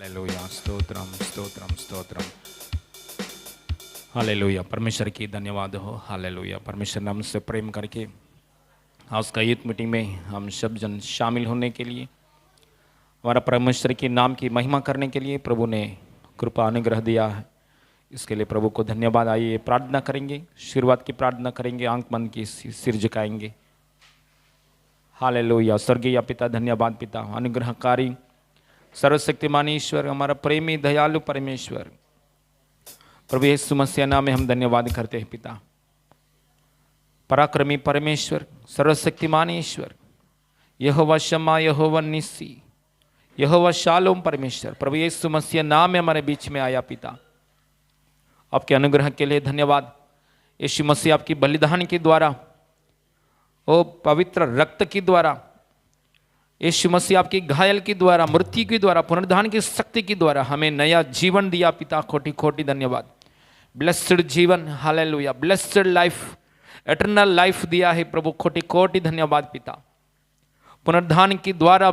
Hallelujah, stotram stotram stotram. Hallelujah, परमेश्वर की धन्यवाद हो। हालेलुया, परमेश्वर ने हमसे प्रेम करके आज का यूथ मीटिंग में हम सब जन शामिल होने के लिए, हमारा परमेश्वर के नाम की महिमा करने के लिए प्रभु ने कृपा अनुग्रह दिया है। इसके लिए प्रभु को धन्यवाद। आइए प्रार्थना करेंगे, शुरुआत की प्रार्थना करेंगे, आंख बंद की सिर झुकाएंगे। हालेलुया, स्वर्गीय पिता, धन्यवाद पिता, अनुग्रहकारी सर्वशक्तिमान ईश्वर, हमारा प्रेमी दयालु परमेश्वर, प्रभु यीशु मसीह नाम में हम धन्यवाद करते हैं पिता। पराक्रमी परमेश्वर, सर्वशक्तिमान ईश्वर, यहोवा शम्मा, यहोवा निस्सी, यहोवा शालोम परमेश्वर, प्रभु यीशु मसीह नाम में हमारे बीच में आया पिता। आपके अनुग्रह के लिए धन्यवाद। यीशु मसीह आपकी बलिदान के द्वारा, ओ पवित्र रक्त के द्वारा, यीशु मसीह आपकी घायल के द्वारा, मृत्यु के द्वारा, पुनरुत्थान की शक्ति के द्वारा हमें नया जीवन दिया पिता। कोटि कोटि धन्यवाद। ब्लेस्ड जीवन, hallelujah, blessed life, eternal life दिया है प्रभु। कोटि कोटि धन्यवाद पिता। पुनरुत्थान के द्वारा,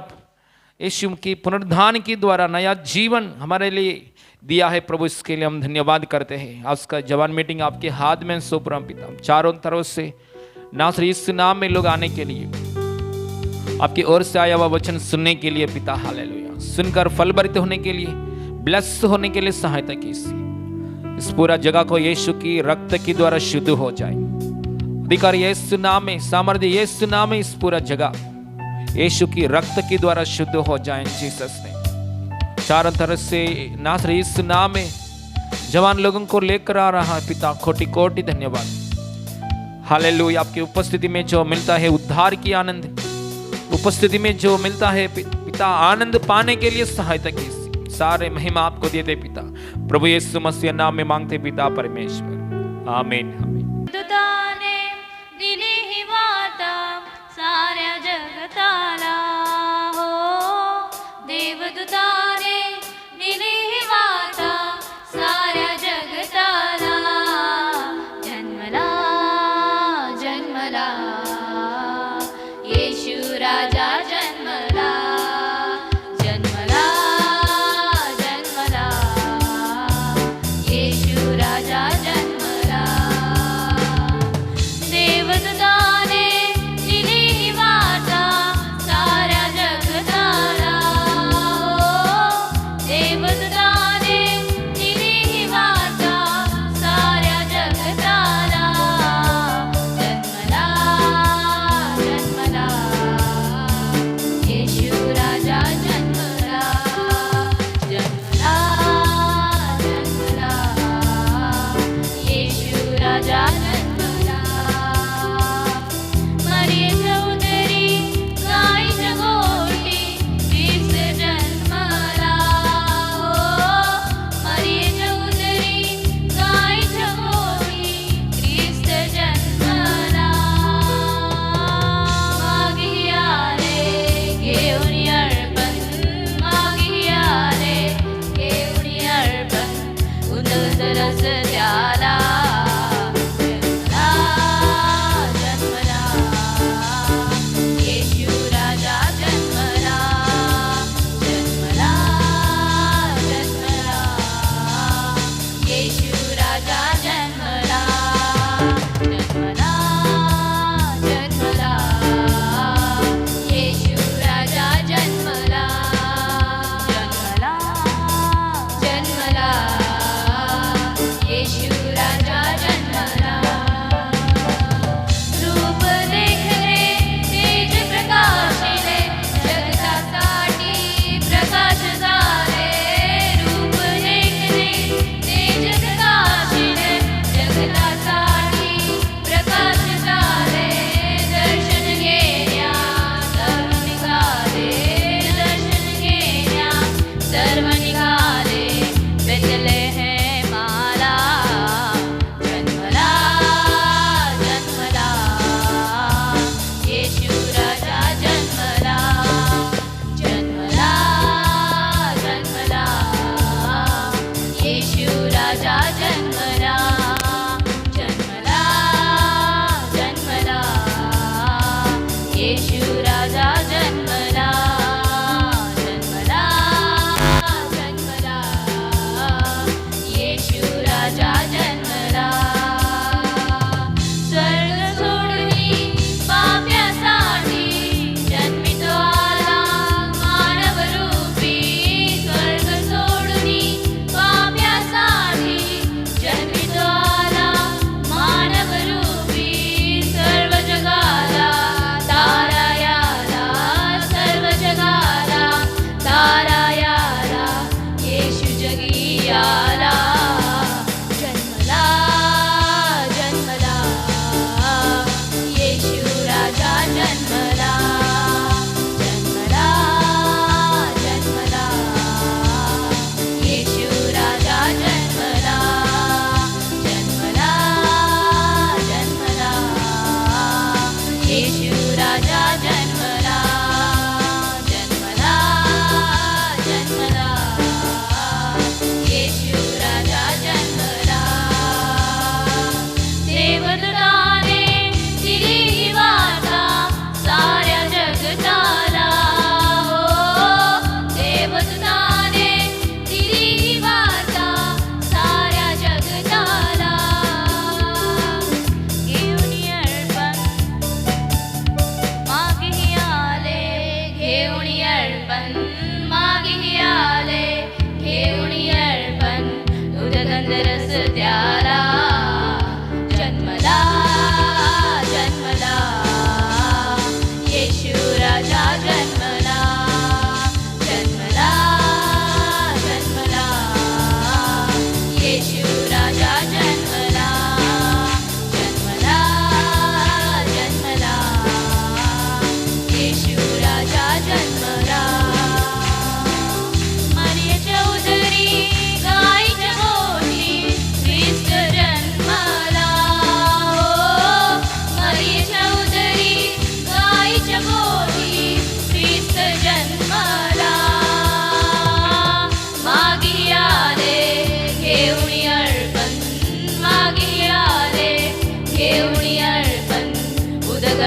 यीशु की पुनरुत्थान के द्वारा नया जीवन हमारे लिए दिया है प्रभु। इसके लिए हम धन्यवाद करते हैं। आज का जवान मीटिंग आपके हाथ में सौंप रहा हूं पिता। चारों तरफ से नासरी यीशु नाम में लोग आने के लिए, आपकी ओर से आया हुआ वचन सुनने के लिए पिता। हालेलुया, सुनकर फलभरित होने के लिए, ब्लेस होने के लिए सहायता कीजिए। इस पूरा जगह को यीशु की रक्त के द्वारा शुद्ध हो जाए। अधिकार यीशु नाम में, सामर्थ्य यीशु नाम में इस पूरा जगह यीशु की रक्त के द्वारा शुद्ध हो जाए जीसस ने। चारों तरफ से नासरी यीशु नाम में जवान लोगों को लेकर आ रहा है पिता। कोटि कोटि धन्यवाद। हालेलुया, आपकी उपस्थिति में जो मिलता है उद्धार की आनंद, उपस्थिति में जो मिलता है पिता, आनंद पाने के लिए सहायता कीजिए। सारे महिमा आपको देते पिता, प्रभु यीशु मसीह नाम में मांगते पिता परमेश्वर, आमीन आमीन। दूताने दिली ही वार्ता साऱ्या जगताला हो, देवदूताने दिली ही वार्ता साऱ्या जगताला। जन्मला जन्मला येशू राजा, जन्मला जन्मला जन्मला येशू राजा, जन्मला। देवदूताने दिली ही वार्ता साऱ्या जगताला हो, देवदूताने दिली ही वार्ता साऱ्या जगताला। जन्मला जन्मला येशू राजा, जन्मला जन्मला जन्मला येशू राजा, जन्मला। मरियेच्या उदरी गाईच्या गोठी ख्रिस्त जन्मला हो,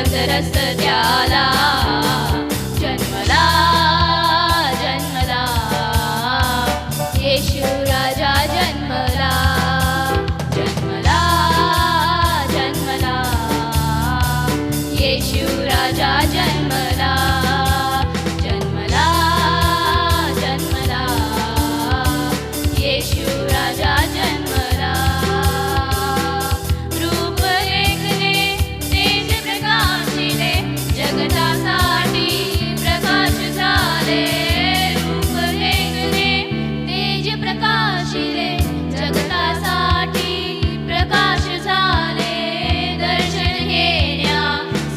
गंधरस त्याला जन्मला जन्मला येशू राजा जन्मला जन्मला जन्मला येशू राजा जन्मला जन्मला जन्मला येशू राजा जन्मला रूपरेखने तेज प्रकाशिले जगतासाठी प्रकाश झाले रूपरेखने तेज प्रकाशिले जगतासाठी प्रकाश झाले दर्शन घेण्या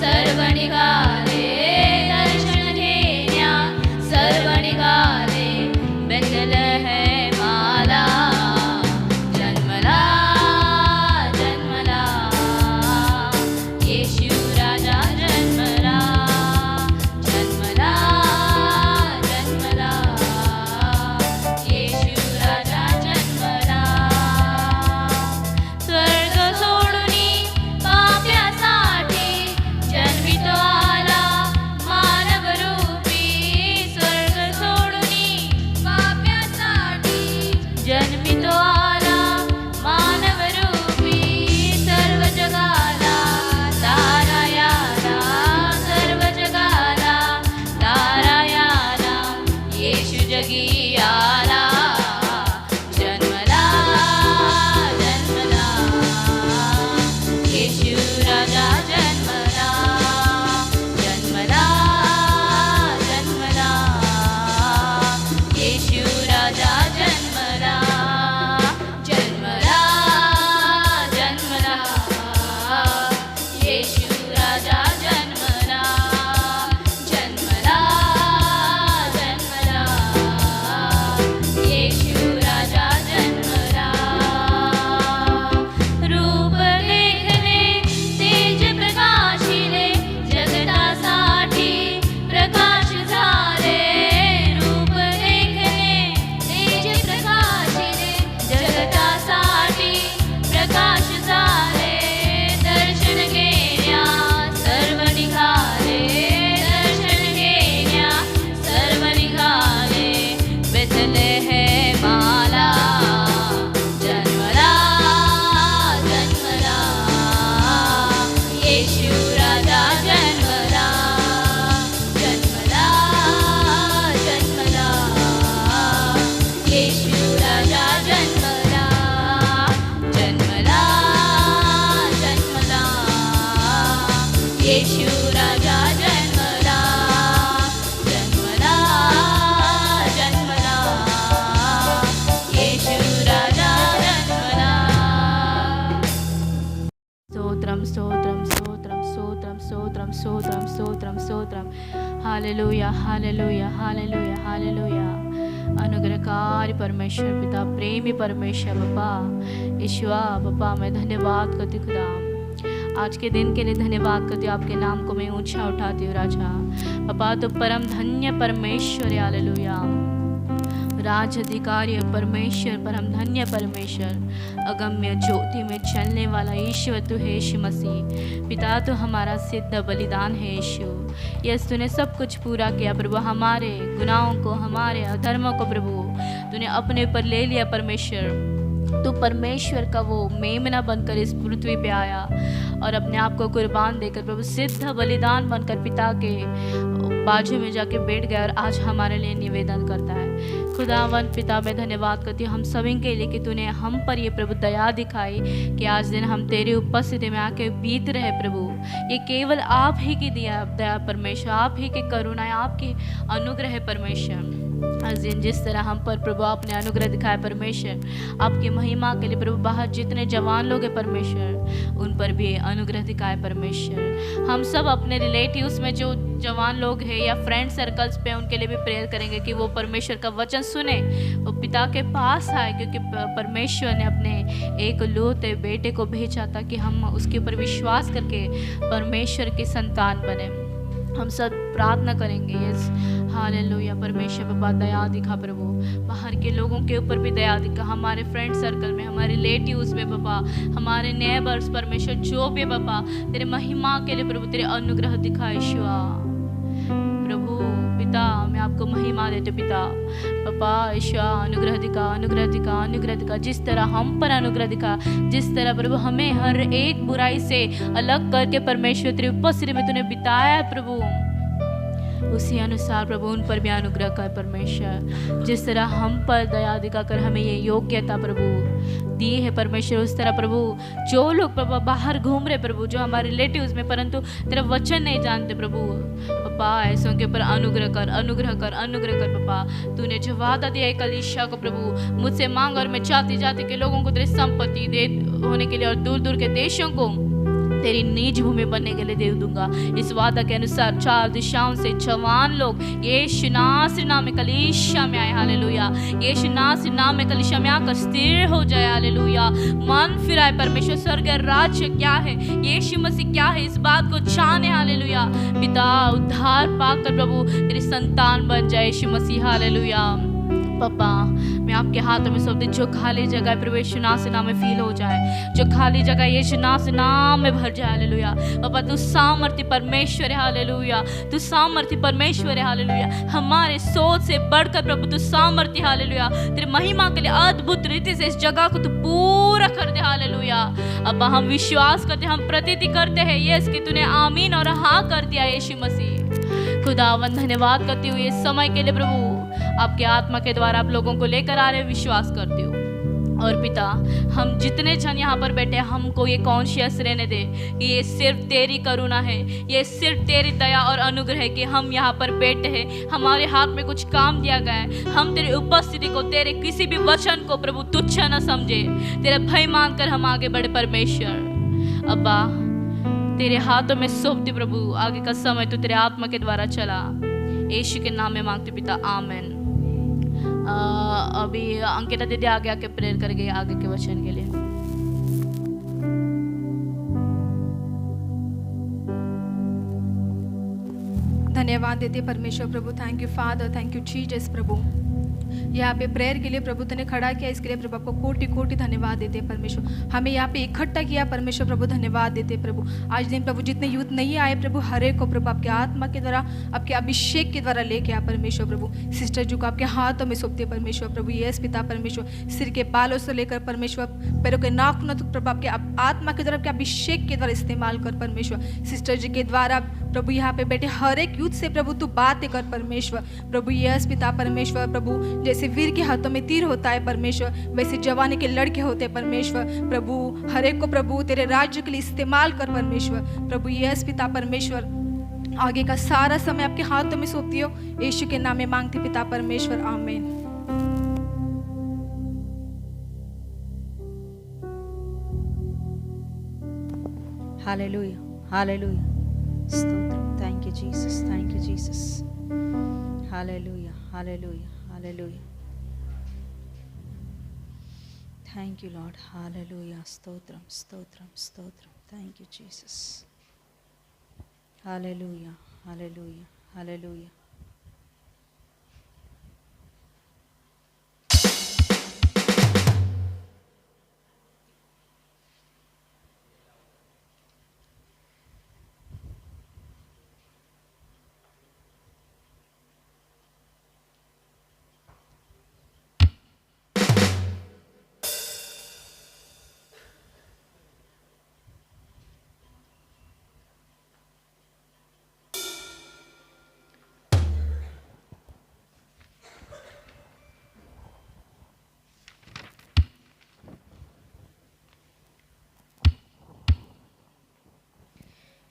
सर्व निघाले दर्शन घेण्या सर्व निघाले बेथलेहेमाला जन्मला जन्मला येशू राजा जन्मला जन्मला जन्मला येशू राजा जन्मला स्वर्ग सोडूनी पाप्यासाठी जन्मितो आला मानव रूपी स्वर्ग सोडूनी पाप्यासाठी जन्मितो आला मानव रूपी सर्व जगाला तारायाला सर्व जगाला तारायाला येशू जगी आला जन्मला जन्मला येशू राजा जन्मला जन्मला जन्मला येशू राजा जन्मला जन्मला जन्मला येशू राजा जन्मला जन्मला जन्मला येशू राजा जन्मला रूप देखणे तेज प्रकाशिले जगतासाठी प्रकाश झाले रूप देखणे तेज प्रकाशिले जगतासाठी प्रकाश झाले दर्शन घेण्या सर्व निघाले दर्शन घेण्या सर्व निघाले बेथलेहेमाला जन्मला जन्मला येशू राजा जन्मला जन्मला जन्मला येशू राजा जन्मला जन्मला जन्मला येशू राजा जन्मला जन्मला जन्मला येशू राजा जन्मला స్తోత్రం స్తోత్రం స్తోత్రం స్తోత్రం స్తోత్రం స్తోత్రం స్తోత్రం స్తోత్రం हालेलुया हालेलुया हालेलुया हालेलुया अनुग्रहकारी परमेश्वर पिता प्रेमी परमेश्वर बाबा ईश्वा बाबा मैं धन्यवाद करती खुदा आज के दिन के लिए धन्यवाद करती हूँ आपके नाम को मैं ऊंचा उठाती हूँ राजा बाबा तो परम धन्य परमेश्वर हालेलुया राज अधिकारी परमेश्वर परम धन्य परमेश्वर अगम्य ज्योति में चलने वाला ईश्वर तू है यीशु मसीह पिता तो हमारा सिद्ध बलिदान है यीशु यस तूने सब कुछ पूरा किया प्रभु हमारे गुनाहों को हमारे अधर्मों को प्रभु तूने अपने ऊपर ले लिया परमेश्वर तू परमेश्वर का वो मेमना बनकर इस पृथ्वी पे आया और अपने आप को कुर्बान देकर प्रभु सिद्ध बलिदान बनकर पिता के बाजू में जाके बैठ गया और आज हमारे लिए निवेदन करता है खुदावन पिता मैं धन्यवाद करती हूँ हम सभी के लिए कि तूने हम पर ये प्रभु दया दिखाई कि आज दिन हम तेरी उपस्थिति में आके बीत रहे प्रभु ये केवल आप ही की दया परमेश्वर आप ही की करुणा है आपकी अनुग्रह है परमेश्वर आज दिन जिस तरह हम पर प्रभु आपने अनुग्रह दिखाया परमेश्वर आपकी महिमा के लिए प्रभु बाहर जितने जवान लोग हैं परमेश्वर उन पर भी अनुग्रह दिखाए परमेश्वर हम सब अपने रिलेटिव्स में जो जवान लोग हैं या फ्रेंड सर्कल्स पे उनके लिए भी प्रेयर करेंगे कि वो परमेश्वर का वचन सुने वो पिता के पास आए क्योंकि परमेश्वर ने अपने एक लौते बेटे को भेजा था कि हम उसके ऊपर विश्वास करके परमेश्वर के संतान बने हम सब प्रार्थना करेंगे यस हालेलुया परमेश्वर बाबा दया दिखा प्रभु बाहर के लोगों के ऊपर भी दया दिखा, हमारे फ्रेंड सर्कल में, हमारे रिलेटिव्स में पापा, हमारे नेबर्स परमेश्वर जो भी पापा तेरे महिमा के लिए प्रभु तेरे अनुग्रह दिखा ईश्वा। प्रभु पिता मैं आपको महिमा देते पिता, पापा ईश्वा अनुग्रह दिखा, अनुग्रह दिखा, अनुग्रह दिखा, जिस तरह हम पर अनुग्रह दिखा, जिस तरह प्रभु हमें हर एक बुराई से अलग करके परमेश्वर तेरी उपस्थिति में तूने बिताया प्रभु, उसी अनुसार प्रभु उन पर भी अनुग्रह कर परमेश्वर। जिस तरह हम पर दया दिखाकर हमें ये योग्यता प्रभु दी है परमेश्वर, उस तरह प्रभु जो लोग प्रभु बाहर घूम रहे प्रभु, जो हमारे रिलेटिव्स में परंतु तेरा वचन नहीं जानते प्रभु, पापा ऐसों के ऊपर अनुग्रह कर, अनुग्रह कर, अनुग्रह कर पापा। तूने जो वादा दिया है कलीसिया को प्रभु, मुझसे मांग और मैं जाति जाति के लोगों को तेरी संपत्ति दे होने के लिए और दूर दूर के देशों को तेरी निज भूमि बनने के लिए दे दूंगा। इस वादा के अनुसार 4 दिशाओं से जवान लोग यीशु नासरी नाम में कलीसिया में आए, हालेलुया। यीशु नासरी नाम में कलीसिया में आकर स्थिर हो जाए, हालेलुया। मन फिराए परमेश्वर, स्वर्ग राज्य क्या है, यीशु मसीह क्या है, इस बात को जाने, हालेलुया। पिता उद्धार पाकर प्रभु तेरी संतान बन जाए यीशु मसीह, हालेलुया। पापा मैं आपके हाथों में सौंप दी, जो खाली जगह प्रभु यीशु नासरी नाम में फील हो जाए, जो खाली जगह यीशु नासरी नाम में भर जाए, हालेलुया। पापा तू सामर्थ्य परमेश्वर है, हालेलुया। तू सामर्थ्य परमेश्वर है, हालेलुया। हमारे सोच से बढ़कर प्रभु तू सामर्थ्य, हालेलुया। तेरी महिमा के लिए अद्भुत रीति से इस जगह को तू पूरा कर दे, हालेलुया। अब हम विश्वास करते, हम प्रतीति करते हैं यस कि तूने आमीन और हाँ कर दिया यीशु मसीह। खुदावन धन्यवाद करती हुई इस समय के लिए प्रभु, आपके आत्मा के द्वारा आप लोगों को लेकर आ रहे विश्वास करती हूँ। और पिता हम जितने जन यहाँ पर बैठे हमको ये कॉन्शियस रहने दे कि ये सिर्फ तेरी करुणा है, ये सिर्फ तेरी दया और अनुग्रह है कि हम यहाँ पर बैठे हैं, हमारे हाथ में कुछ काम दिया गया है, हम तेरी उपस्थिति को, तेरे किसी भी वचन को प्रभु तुच्छ न समझे, तेरा भय मानकर हम आगे बढ़े परमेश्वर। अब्बा तेरे हाथों में सौंपती प्रभु, आगे का समय तू तेरे आत्मा के द्वारा चला, यीशु के नाम में मांगते पिता, आमीन। अभी अंकिता दीदी आगे आके प्रेयर करेंगे आगे के वचन के लिए। धन्यवाद देते परमेश्वर प्रभु, thank you father, thank you Jesus प्रभु। यहाँ पे प्रेयर के लिए प्रभु तूने खड़ा किया, इसके लिए प्रभु आपको कोटि कोटि धन्यवाद देते हैं परमेश्वर। हमें यहाँ पे इकट्ठा किया परमेश्वर प्रभु, धन्यवाद देते प्रभु। आज दिन प्रभु जितने यूथ नहीं आए प्रभु, हर एक को प्रभु आपके आत्मा के द्वारा, आपके अभिषेक के द्वारा लेके आ परमेश्वर प्रभु। सिस्टर जी को आपके हाथों में सौंपते परमेश्वर प्रभु, यस पिता परमेश्वर, सिर के बालों से लेकर परमेश्वर पैरों के नाखूनों तक प्रभु आपके आत्मा के द्वारा, आपके अभिषेक के द्वारा इस्तेमाल कर परमेश्वर। सिस्टर जी के द्वारा प्रभु यहाँ पे बैठे हर एक यूथ से प्रभु तू बातें कर परमेश्वर प्रभु, यस पिता परमेश्वर प्रभु। जैसे वीर के हाथों में तीर होता है परमेश्वर, वैसे जवानी के लड़के होते हैं परमेश्वर प्रभु। हर एक को प्रभु तेरे राज्य के लिए इस्तेमाल कर परमेश्वर प्रभु, यस पिता परमेश्वर। आगे का सारा समय आपके हाथों में सौंपती हो, यीशु के नाम में मांगती पिता परमेश्वर, आमीन। हालेलुया, हालेलुया, स्तोत्र, thank you Jesus, thank you Jesus, hallelujah, hallelujah, hallelujah, thank you Lord, hallelujah, stotram, stotram, stotram, thank you Jesus, hallelujah, hallelujah, hallelujah.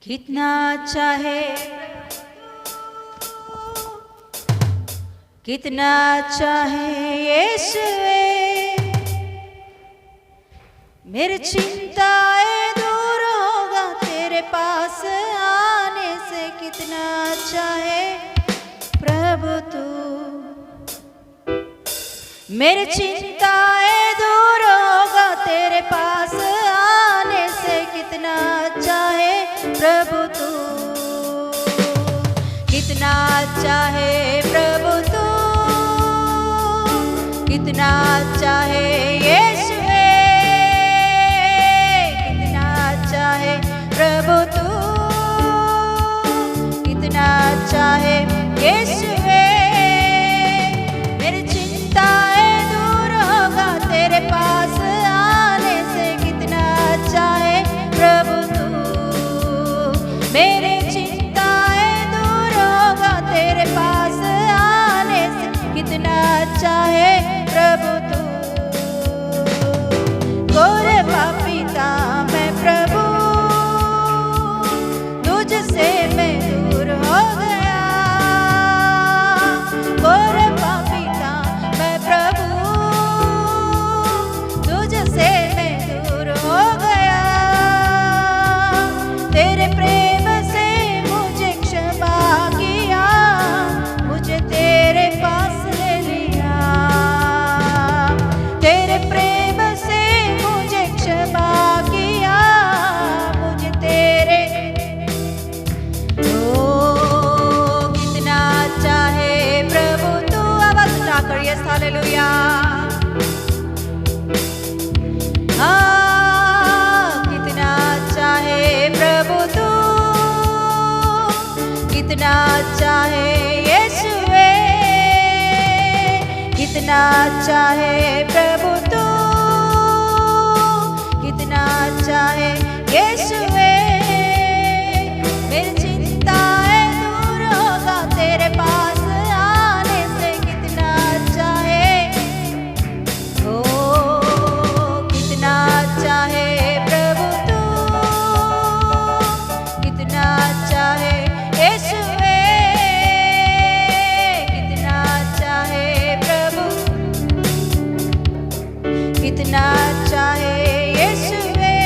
कितना चाहे, कितना चाहे यीशुए, मेरी चिंताएं दूर होगा तेरे पास आने से। कितना चाहे प्रभु तू, मेरी चिंताएं दूर होगा तेरे पास आने से। कितना चाहे प्रभु तू, कितना चाहे प्रभु तू, कितना अच्छा है यीशु है, कितना अच्छा है प्रभु तू, कितना अच्छा है यीशु है। मेरी चिंताएं दूर होगा तेरे पास आने से, कितना अच्छा है प्रभु तू। मेरी चिंताएं दूर होगा तेरे पास आने से, कितना अच्छा है प्रभु तू। गोरे पापी था मैं प्रभु, तुझसे मैं दूर हो गया। गोरे पापी था मैं प्रभु, तुझसे मैं दूर हो गया। तेरे प्रेम से मुझे क्षमा किया, मुझे तेरे पास ले लिया। तेरे प्रेम से मुझे क्षमा किया, मुझे तेरे कितना अच्छा है प्रभु तू। आवाज उठाकर यस हालेलुया। कितना अच्छा है प्रभु तू, कितना अच्छा है यीशु है, कितना अच्छा है प्रभु तू, कितना अच्छा है यीशु है। मेरी चिंताएं दूर होगा तेरे पास आने से, कितना अच्छा है। ओ कितना अच्छा है प्रभु तू, कितना अच्छा है यीशु है, कितना अच्छा है प्रभु, कितना अच्छा है यीशु है,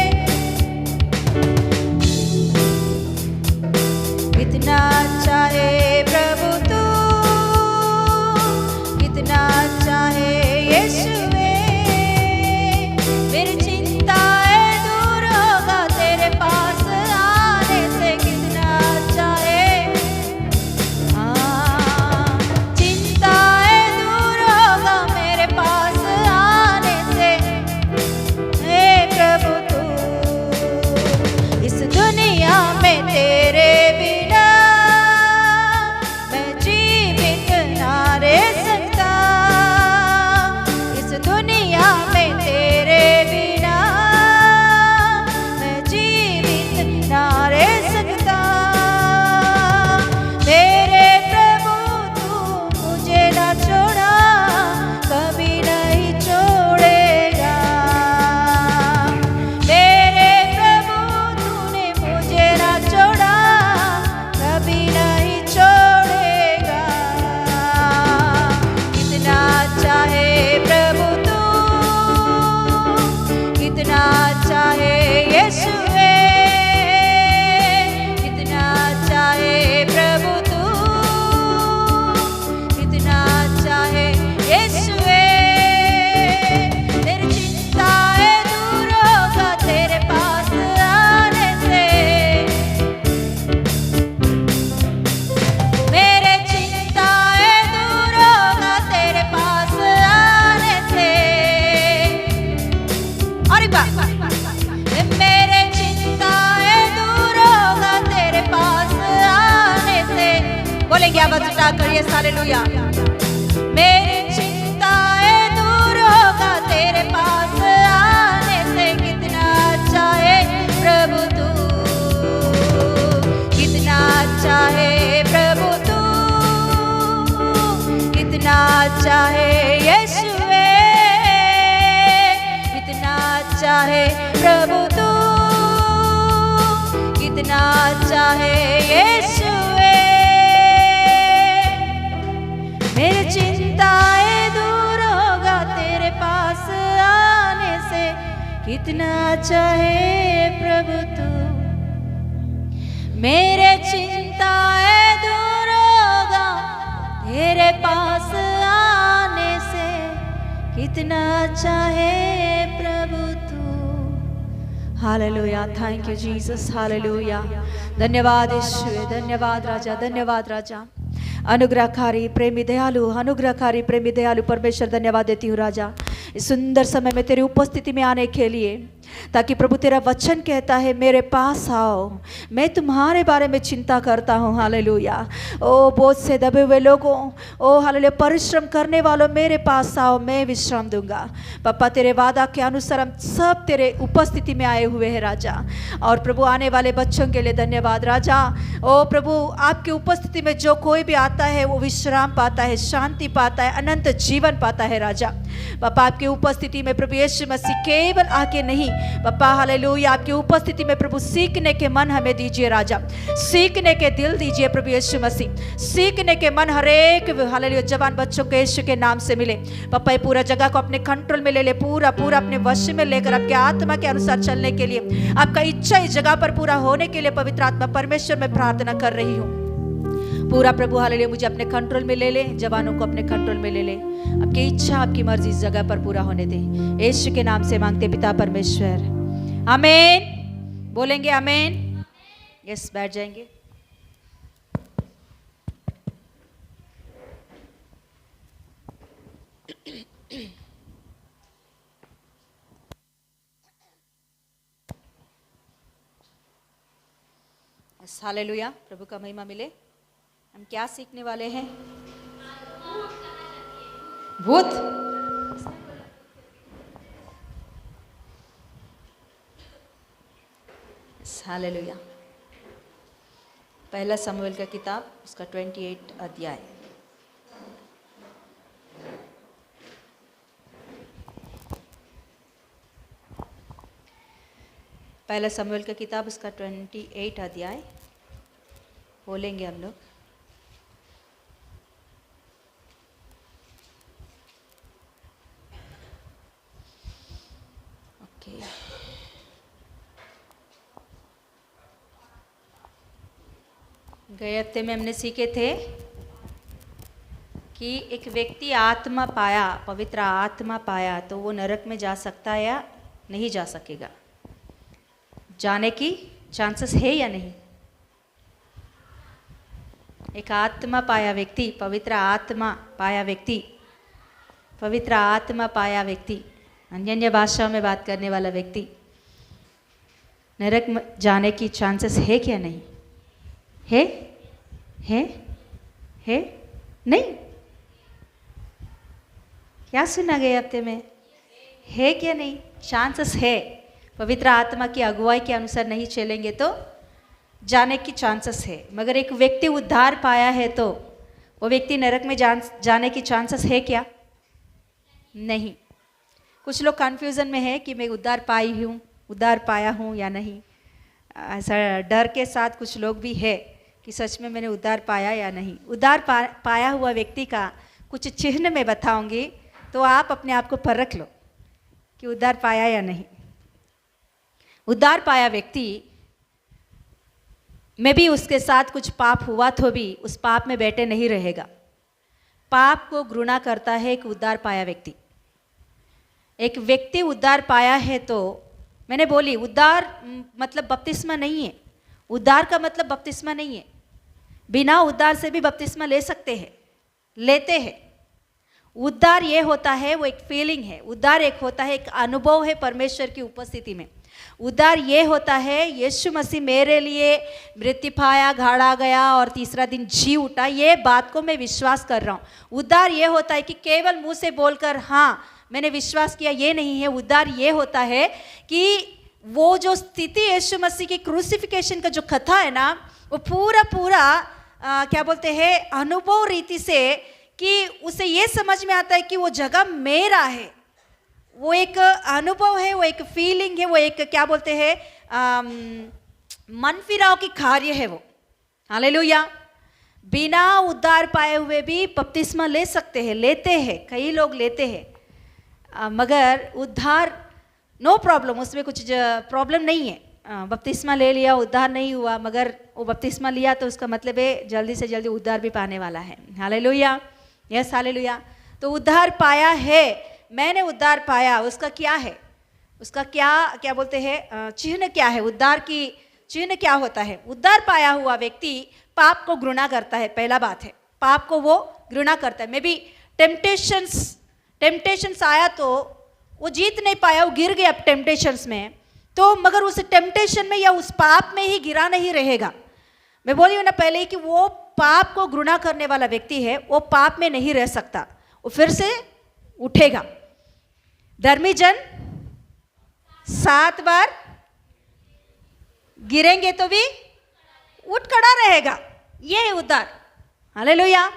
कितना अच्छा है प्रभु तू, कितना अच्छा है यीशु है। मेरी चिंताएं दूर होगा तेरे पास आने से, कितना अच्छा है। चिंताएं दूर होगा मेरे पास आने से, हे प्रभु तू। इस दुनिया में तेरे बिना मैं जीवित ना रह सकता। इस दुनिया में तेरे बिना मैं जीवित ना रह सकता। मेरे प्रभु तू मुझे ना छोड़ा, कभी नहीं छोड़ेगा। मेरे प्रभु तूने मुझे ना छोड़ा, कभी नहीं छोड़ेगा। कितना अच्छा है प्रभु तू, कितना अच्छा है यीशु है, कितना अच्छा है प्रभु तू, कितना अच्छा है यीशु है। तेरी चिंताएं दूर होगा तेरे पास आने से, मेरे चिंताएं दूर होगा तेरे पास आने से। अरे वाह, मेरे चिंताएं दूर होगा तेरे पास आने से। बोलेंगे आवाज उठाकर ये हालेलुया। मेरी चिंताएं दूर होगा तेरे पास आने से, कितना अच्छा है प्रभु तू, कितना अच्छा है प्रभु तू, कितना अच्छा है यीशु है, कितना अच्छा है प्रभु तू, कितना अच्छा है यीशु है। मेरी चिंताएं दूर होगा तेरे पास आने से, कितना अच्छा है प्रभु तू। मेरे चिंताएं दूर होगा तेरे पास आने से, कितना अच्छा है प्रभु तू। Hallelujah, thank you Jesus, hallelujah. धन्यवाद यीशु, धन्यवाद राजा, धन्यवाद राजा। अनुग्रहकारी प्रेमी दयालु परमेश्वर, धन्यवाद देती हूँ राजा इस सुंदर समय में तेरी उपस्थिति में आने के लिए, ताकि प्रभु तेरा वचन कहता है मेरे पास आओ, मैं तुम्हारे बारे में चिंता करता हूँ। हालेलुया। ओ बोझ से दबे हुए लोगों, ओ हालेलुया परिश्रम करने वालों, मेरे पास आओ, मैं विश्राम दूंगा। पापा तेरे वादा के अनुसार हम सब तेरे उपस्थिति में आए हुए हैं राजा। और प्रभु आने वाले बच्चों के लिए धन्यवाद राजा। ओ प्रभु आपकी उपस्थिति में जो कोई भी आता है वो विश्राम पाता है, शांति पाता है, अनंत जीवन पाता है राजा। पापा आपकी उपस्थिति में प्रभु यीशु मसीह केवल आके नहीं पापा हालेलुया, आपकी उपस्थिति में प्रभु सीखने के मन हमें दीजिए राजा, सीखने के दिल दीजिए प्रभु यीशु मसीह, सीखने के मन हर एक हालेलुया जवान बच्चों को यीशु के नाम से मिले। पापा ये पूरा जगह को अपने कंट्रोल में ले ले, पूरा अपने वश में लेकर आपके आत्मा के अनुसार चलने के लिए, आपका इच्छा इस जगह पर पूरा होने के लिए पवित्र आत्मा परमेश्वर में प्रार्थना कर रही हूँ। पूरा प्रभु हालेलुया मुझे अपने कंट्रोल में ले ले, जवानों को अपने कंट्रोल में ले ले, आपकी इच्छा आपकी मर्जी इस जगह पर पूरा होने दे। यीशु के नाम से मांगते पिता परमेश्वर, आमीन। बोलेंगे आमीन। यस, बैठ जाएंगे। हालेलुया, प्रभु का महिमा मिले। हम क्या सीखने वाले हैं? भूत। हालेलुया। पहला शमूएल का किताब उसका 28 अध्याय। पहला शमूएल का किताब उसका 28 अध्याय बोलेंगे हम लोग। ओके, गए हफ्ते में हमने सीखे थे कि एक व्यक्ति आत्मा पाया, पवित्र आत्मा पाया, तो वो नरक में जा सकता है या नहीं जा सकेगा? जाने की चांसेस है या नहीं? एक आत्मा पाया व्यक्ति, पवित्र आत्मा पाया व्यक्ति, पवित्र आत्मा पाया व्यक्ति, अन्य भाषाओं में बात करने वाला व्यक्ति, नरक में जाने की चांसेस है क्या? नहीं है? है? नहीं? क्या सुना गया हफ्ते में? है क्या नहीं? चांसेस है। पवित्र आत्मा की अगुवाई के अनुसार नहीं चलेंगे तो जाने की चांसेस है। मगर एक व्यक्ति उद्धार पाया है तो वो व्यक्ति नरक में जाने की चांसेस है क्या? नहीं। कुछ लोग कन्फ्यूज़न में है कि मैं उद्धार पाया हूँ या नहीं। ऐसा डर के साथ कुछ लोग भी है कि सच में मैंने उद्धार पाया या नहीं। उद्धार पाया हुआ व्यक्ति का कुछ चिन्ह मैं बताऊंगी, तो आप अपने आप को परख लो कि उद्धार पाया या नहीं। उद्धार पाया व्यक्ति में भी उसके साथ कुछ पाप हुआ तो भी उस पाप में बैठे नहीं रहेगा। पाप को घृणा करता है एक उद्धार पाया व्यक्ति। एक व्यक्ति उद्धार पाया है तो मैंने बोली उद्धार मतलब बपतिस्मा नहीं है। उद्धार का मतलब बपतिस्मा नहीं है। बिना उद्धार से भी बपतिस्मा ले सकते हैं, लेते हैं। उद्धार ये होता है, वो एक फीलिंग है। उद्धार एक होता है, एक अनुभव है परमेश्वर की उपस्थिति में। उद्धार ये होता है, यीशु मसीह मेरे लिए मृत्यु पाया, गाड़ा गया और तीसरा दिन जी उठा, ये बात को मैं विश्वास कर रहा हूँ। उद्धार ये होता है कि केवल मुंह से बोलकर हाँ मैंने विश्वास किया, ये नहीं है। उद्धार ये होता है कि वो जो स्थिति यीशु मसीह की क्रूसिफिकेशन का जो कथा है ना, वो पूरा क्या बोलते हैं अनुभव रीति से, कि उसे ये समझ में आता है कि वो जगह मेरा है। वो एक अनुभव है, वो एक फीलिंग है, वो एक क्या बोलते हैं मन फिराव की कार्य है वो। हालेलुया। बिना उद्धार पाए हुए भी बपतिस्मा ले सकते हैं, लेते हैं, कई लोग लेते हैं। मगर उद्धार नो प्रॉब्लम, उसमें कुछ प्रॉब्लम नहीं है। बपतिस्मा ले लिया, उद्धार नहीं हुआ, मगर वो बपतिस्मा लिया तो उसका मतलब है जल्दी से जल्दी उद्धार भी पाने वाला है। हालेलुया। Yes, hallelujah. तो उद्धार पाया है, मैंने उद्धार पाया, उसका क्या है, उसका क्या बोलते हैं चिन्ह क्या है? उद्धार की चिन्ह क्या होता है? उद्धार पाया हुआ व्यक्ति पाप को घृणा करता है, पहला बात है। पाप को वो घृणा करता है। मे बी टेम्पटेशंस आया तो वो जीत नहीं पाया, वो गिर गया टेम्पटेशंस में, तो मगर उस टेम्पटेशन में या उस पाप में ही गिरा नहीं रहेगा। मैं बोली हूँ ना पहले ही कि वो पाप को घृणा करने वाला व्यक्ति है, वो पाप में नहीं रह सकता, वो फिर से उठेगा। धर्मी जन 7 बार गिरेंगे तो भी उठ खड़ा रहेगा, ये है उद्धार। हालेलुया।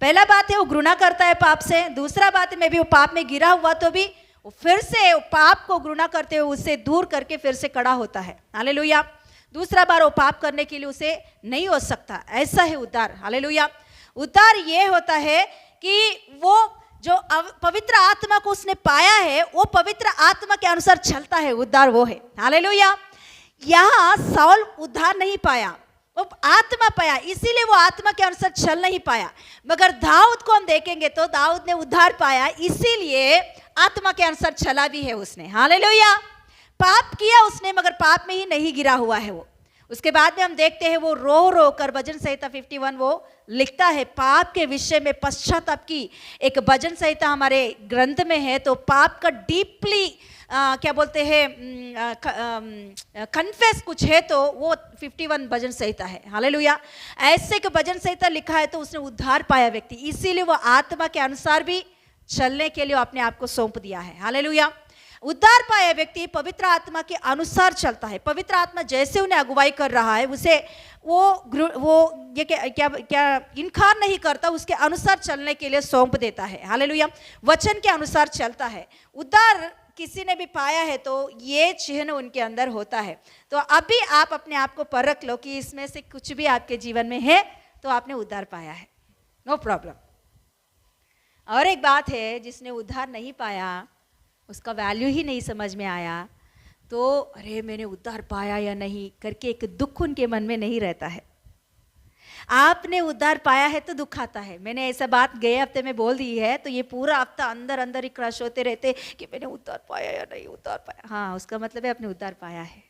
पहला बात है वो घृणा करता है पाप से, दूसरा बात है मैं भी वो पाप में गिरा हुआ तो भी वो फिर से वो पाप को घृणा करते हुए उससे दूर करके फिर से खड़ा होता है। हालेलुया। दूसरा बार वो पाप करने के लिए उसे नहीं हो सकता, ऐसा है उद्धार। हालेलुया। उद्धार ये होता है कि वो जो पवित्र आत्मा को उसने पाया है वो पवित्र आत्मा के अनुसार चलता है, उद्धार वो है। हालेलुया। यहाँ साउल उद्धार नहीं पाया, वो आत्मा पाया, इसीलिए वो आत्मा के अनुसार चल नहीं पाया। मगर दाऊद को हम देखेंगे तो दाऊद ने उद्धार पाया, इसीलिए आत्मा के अनुसार चला भी है उसने। हालेलुया। पाप किया उसने मगर पाप में ही नहीं गिरा हुआ है वो। उसके बाद में हम देखते हैं वो रो रो कर भजन संहिता 51 वो लिखता है, पाप के विषय में पश्चाताप की एक भजन संहिता हमारे ग्रंथ में है। तो पाप का डीपली क्या बोलते हैं कन्फेस कुछ है तो वो 51 भजन संहिता है। हालेलुया। ऐसे एक भजन संहिता लिखा है तो उसने उद्धार पाया व्यक्ति, इसीलिए वो आत्मा के अनुसार भी चलने के लिए अपने आप को सौंप दिया है। हालेलुया। उद्धार पाया व्यक्ति पवित्र आत्मा के अनुसार चलता है, पवित्र आत्मा जैसे उन्हें अगुवाई कर रहा है उसे वो ये क्या इनकार नहीं करता, उसके अनुसार चलने के लिए सौंप देता है। हालेलुया। वचन के अनुसार चलता है। उद्धार किसी ने भी पाया है तो ये चिन्ह उनके अंदर होता है। तो अभी आप अपने आप को परख लो कि इसमें से कुछ भी आपके जीवन में है तो आपने उद्धार पाया है, नो प्रॉब्लम। और एक बात है, जिसने उद्धार नहीं पाया उसका वैल्यू ही नहीं समझ में आया तो अरे मैंने उद्धार पाया या नहीं करके एक दुख उनके मन में नहीं रहता है। आपने उद्धार पाया है तो दुख आता है। मैंने ऐसा बात गए हफ्ते में बोल दी है तो ये पूरा हफ्ता अंदर अंदर ही क्रश होते रहते कि मैंने उद्धार पाया या नहीं उद्धार पाया। हाँ, उसका मतलब है आपने उद्धार पाया है,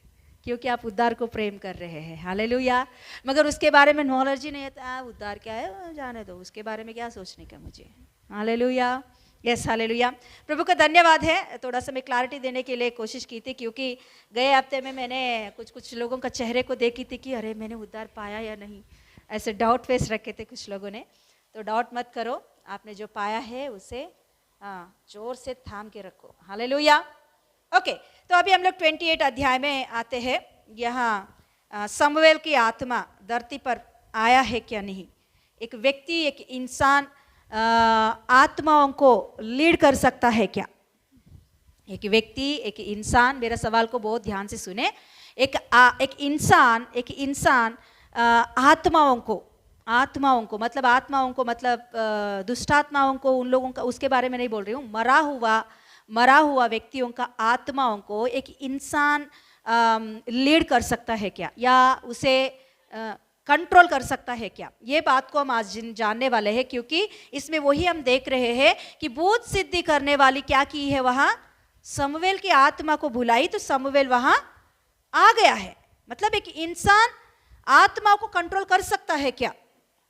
क्योंकि आप उद्धार को प्रेम कर रहे हैं। हालेलुया। मगर उसके बारे में नॉलेज ही नहीं है, उद्धार क्या है जाने दो, उसके बारे में क्या सोचने का मुझे। हालेलुया। Yes, hallelujah. प्रभु का धन्यवाद है। थोड़ा सा मैं क्लैरिटी देने के लिए कोशिश की थी, क्योंकि गए हफ्ते में मैंने कुछ लोगों का चेहरे को देखी थी कि अरे मैंने उद्धार पाया या नहीं, ऐसे डाउट फेस रखे थे कुछ लोगों ने। तो डाउट मत करो, आपने जो पाया है उसे जोर से थाम के रखो। हालेलुया। ओके, तो अभी हम लोग 28 अध्याय में आते हैं। यहाँ समूएल की आत्मा धरती पर आया है क्या नहीं, एक व्यक्ति एक इंसान आत्माओं को लीड कर सकता है क्या? एक व्यक्ति एक इंसान, मेरा सवाल को बहुत ध्यान से सुने। एक इंसान आत्माओं को मतलब दुष्ट आत्माओं को, उन लोगों का उसके बारे में नहीं बोल रही हूँ, मरा हुआ व्यक्तियों का आत्माओं को एक इंसान लीड कर सकता है क्या, या उसे कंट्रोल कर सकता है क्या? ये बात को हम आज जानने वाले हैं, क्योंकि इसमें वही हम देख रहे हैं कि भूत सिद्धि करने वाली क्या की है, वहां समूएल की आत्मा को बुलाई तो समूएल वहां आ गया है। मतलब एक इंसान आत्मा को कंट्रोल कर सकता है क्या,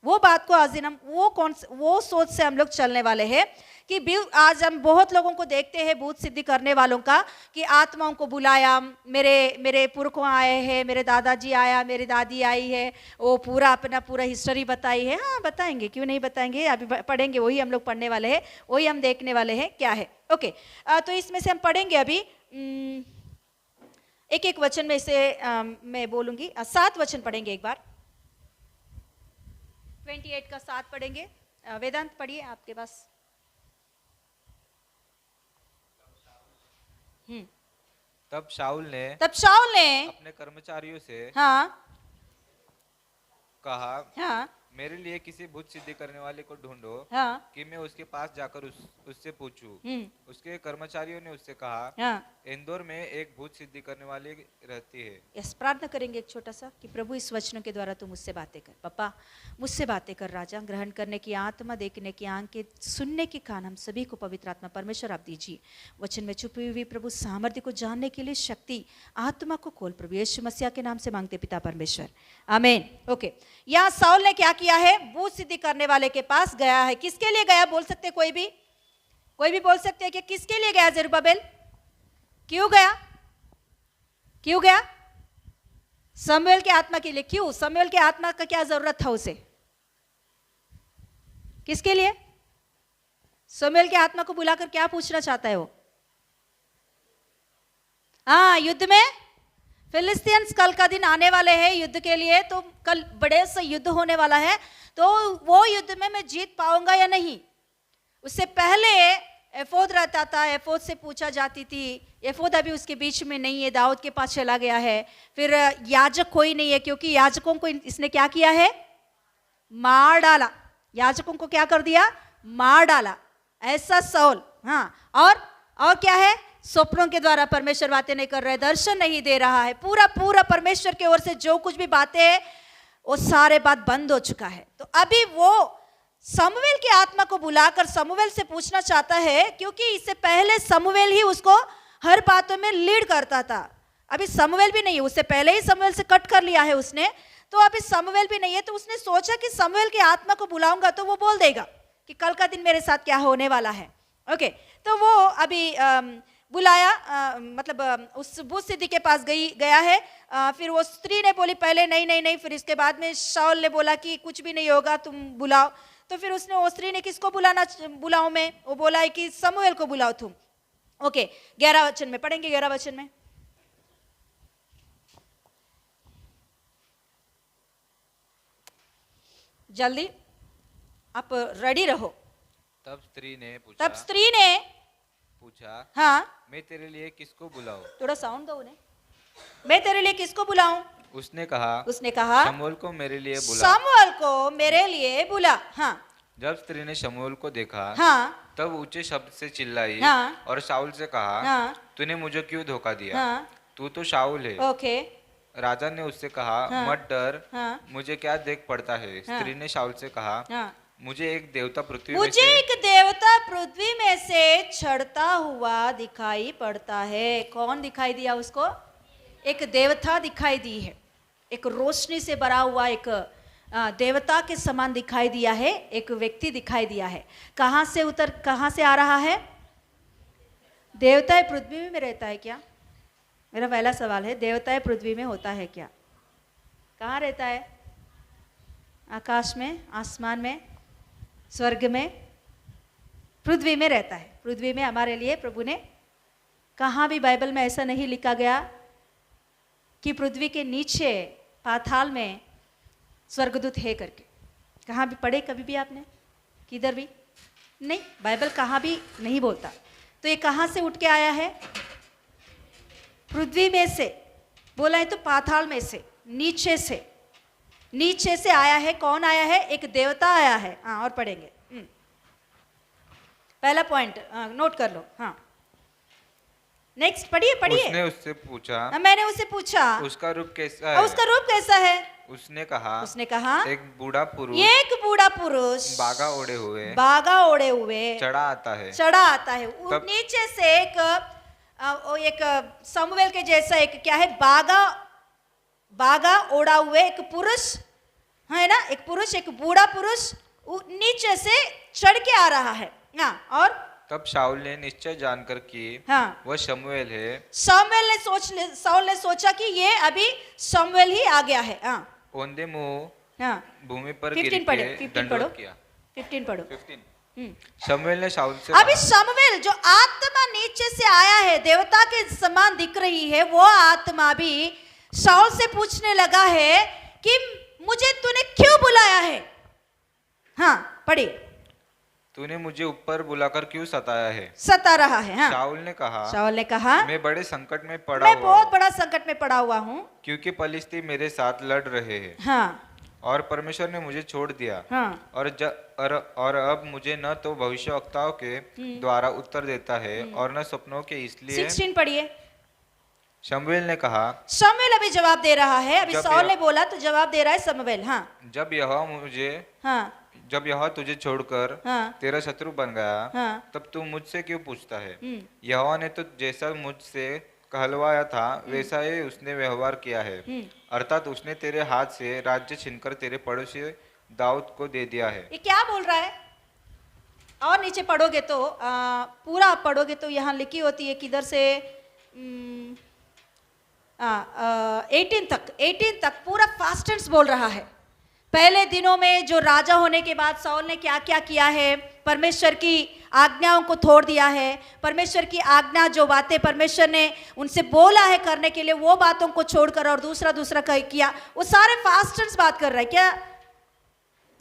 वो बात को आज दिन हम वो सोच से हम लोग चलने वाले हैं। कि आज हम बहुत लोगों को देखते हैं भूत सिद्धि करने वालों का, कि आत्माओं को बुलाया, मेरे पुरखों आए हैं, मेरे दादाजी आया, मेरी दादी आई है, वो अपना पूरा हिस्ट्री बताई है। हाँ, बताएंगे, क्यों नहीं बताएंगे, अभी पढ़ेंगे, वही हम लोग पढ़ने वाले हैं, वही हम देखने वाले हैं क्या है। ओके, तो इसमें से हम पढ़ेंगे अभी एक एक वचन में से मैं बोलूंगी। 7 वचन पढ़ेंगे एक बार। 28 का 7 पढ़ेंगे। वेदांत पढ़िए, आपके पास। तब शाऊल ने अपने कर्मचारियों से हाँ कहा, मेरे लिए किसी भूत सिद्धि करने वाले को ढूंढो कि मैं उसके पास जाकर उससे पूछूं। उसके कर्मचारियों ने उससे कहा, इंदौर में एक भूत सिद्धि करने वाली रहती है। यस, प्रार्थना करेंगे एक छोटा सा कि प्रभु इस वचनों के द्वारा तू मुझसे बातें कर। पापा मुझसे बातें कर राजा, ग्रहण करने की आत्मा, देखने की आंखें, सुनने के कान हम सभी को पवित्र आत्मा परमेश्वर आप दीजिए। वचन में छुपी हुई प्रभु सामर्थ्य को जानने के लिए शक्ति, आत्मा को खोल प्रभु यीशु मसीह के नाम से मांगते पिता परमेश्वर, आमीन। ओके, यहाँ साउल ने क्या किया है? भूत सिद्धि करने वाले के पास गया है। किसके लिए गया बोल सकते? कोई भी बोल सकते हैं कि किसके लिए गया जरुब्बाबेल? क्यों गया? क्यों गया? शमूएल के आत्मा के लिए। क्यों? शमूएल के आत्मा का क्या जरूरत था उसे? किसके लिए? शमूएल के आत्मा को बुलाकर क्या पूछना चाहता है वो? हाँ, युद्ध में फिलिस्तीन्स कल का दिन आने वाले हैं युद्ध के लिए, तो कल बड़े से युद्ध होने वाला है, तो वो युद्ध में मैं जीत पाऊंगा या नहीं, उससे पहले एफोद रहता था, एफोद से पूछा जाती थी। एफोद अभी उसके बीच में नहीं है, दाऊद के पास चला गया है। फिर याजक कोई नहीं है, क्योंकि याजकों को इसने क्या किया है? मार डाला। याजकों को क्या कर दिया? मार डाला। ऐसा सौल। हाँ, और क्या है? स्वप्नों के द्वारा परमेश्वर बातें नहीं कर रहे, दर्शन नहीं दे रहा है। पूरा परमेश्वर की ओर से जो कुछ भी बातें है वो सारे बात बंद हो चुका है। तो अभी वो शमूएल की आत्मा को बुलाकर शमूएल से पूछना चाहता है, क्योंकि इससे पहले शमूएल ही उसको हर बातों में लीड करता था। अभी शमूएल भी नहीं है, उससे पहले ही शमूएल से कट कर लिया है उसने, तो अभी शमूएल भी नहीं है। तो उसने सोचा कि शमूएल की आत्मा को बुलाऊंगा तो वो बोल देगा कि कल का दिन मेरे साथ क्या होने वाला है। ओके, तो वो अभी बुलाया, मतलब उस भूत सिद्धि के पास गया है। फिर वो स्त्री ने बोली पहले नहीं, फिर इसके बाद में शाऊल ने बोला कि कुछ भी नहीं होगा, तुम बुलाओ। तो फिर उसने, वो स्त्री ने किसको बुलाऊं मैं? वो बोला है कि शमूएल को बुलाओ तुम। ओके, 11 वचन में पढ़ेंगे। 11 वचन में जल्दी आप रेडी रहो। तब स्त्री ने पूछा, हाँ, मैं तेरे लिए किसको बुलाऊं? थोड़ा साउंड दो उन्हें। मैं तेरे लिए किसको बुलाऊं? उसने कहा शमूएल को मेरे लिए बुला। शमूएल को मेरे लिए बुला। हाँ। जब स्त्री ने शमूएल को देखा, हाँ, तब ऊंचे शब्द से चिल्लाई, हाँ, और शाऊल से कहा, हाँ, तूने मुझे क्यों धोखा दिया? हाँ, तू तो शाऊल है। ओके। राजा ने उससे कहा, हाँ, मत डर, हाँ, मुझे क्या देख पड़ता है? हाँ, स्त्री ने शाऊल से कहा, हाँ, मुझे एक देवता पृथ्वी में से चढ़ता हुआ दिखाई पड़ता है। कौन दिखाई दिया उसको? एक देवता दिखाई दी है, एक रोशनी से भरा हुआ एक देवता के समान दिखाई दिया है, एक व्यक्ति दिखाई दिया है। कहाँ से आ रहा है? देवता पृथ्वी में रहता है क्या? मेरा पहला सवाल है, देवता पृथ्वी में होता है क्या? कहाँ रहता है? आकाश में, आसमान में, स्वर्ग में? पृथ्वी में रहता है। पृथ्वी में हमारे लिए प्रभु ने, कहाँ भी बाइबल में ऐसा नहीं लिखा गया कि पृथ्वी के नीचे पाताल में स्वर्गदूत है करके। कहाँ भी पढ़े कभी भी आपने? किधर भी नहीं, बाइबल कहाँ भी नहीं बोलता। तो ये कहाँ से उठ के आया है? पृथ्वी में से बोला है तो पाताल में से, नीचे से आया है। कौन आया है? एक देवता आया है। हाँ, और पढ़ेंगे। पहला पॉइंट नोट कर लो। हाँ, नेक्स्ट पढ़िए। उसने उससे पूछा, मैंने उससे पूछा उसका रूप कैसा है? उसका रूप कैसा है? उसने कहा एक बूढ़ा पुरुष बागा ओढ़े हुए चढ़ा आता है। नीचे से एक शमूएल के जैसा एक क्या है? बागा ओढ़ा हुए एक पुरुष है ना, एक बूढ़ा पुरुष नीचे से चढ़ के आ रहा है। हाँ, और तब शाऊल ने निश्चय जानकर कि हाँ, वह शमूएल है, शाऊल ने सोचा कि ये अभी शमूएल ही आ गया है। हाँ, औंधे मुंह हाँ, भूमि पर 15 गिर के दंडवत किया। 15 पढ़ो। 15 शमूएल ने शाऊल से अभी शमूएल जो आत्मा नीचे से आया है, देवता के समान दिख रही है, वो आत्मा भी शाऊल से पूछने लगा है कि मुझे तूने क्यों बुलाया है? हाँ, पढ़िए। तूने मुझे ऊपर बुलाकर क्यों सता रहा है? हाँ, शाऊल ने कहा मैं बड़े संकट में पड़ा मैं बहुत बड़ा संकट में पड़ा हुआ हूँ, क्योंकि पलिश्ती मेरे साथ लड़ रहे हैं। हाँ, और परमेश्वर ने मुझे छोड़ दिया। हाँ, और अब मुझे न तो भविष्यवक्ताओं के द्वारा उत्तर देता है और न सपनों के, इसलिए 16 पढ़िए। शमूएल ने कहा, शमूएल अभी जवाब दे रहा है। अभी शाऊल ने बोला तो जवाब दे रहा है शमूएल। हाँ, जब यहोवा तुझे छोड़कर हाँ, तेरा शत्रु बन गया, हाँ, तब तू मुझसे क्यों पूछता है? यहोवा ने तो जैसा मुझसे कहलवाया था वैसा ही उसने व्यवहार किया है, अर्थात उसने तेरे हाथ से राज्य छीनकर तेरे पड़ोसी दाऊद को दे दिया है। ये क्या बोल रहा है? और नीचे पढ़ोगे तो पूरा पढ़ोगे तो यहाँ लिखी होती है किधर से 18 तक पूरा फास्ट टेंस बोल रहा है। पहले दिनों में जो राजा होने के बाद साउल ने क्या क्या किया है, परमेश्वर की आज्ञाओं को तोड़ दिया है, परमेश्वर की आज्ञा जो बातें परमेश्वर ने उनसे बोला है करने के लिए वो बातों को छोड़कर और दूसरा किया, वो सारे फास्ट टेंस बात कर रहा है। क्या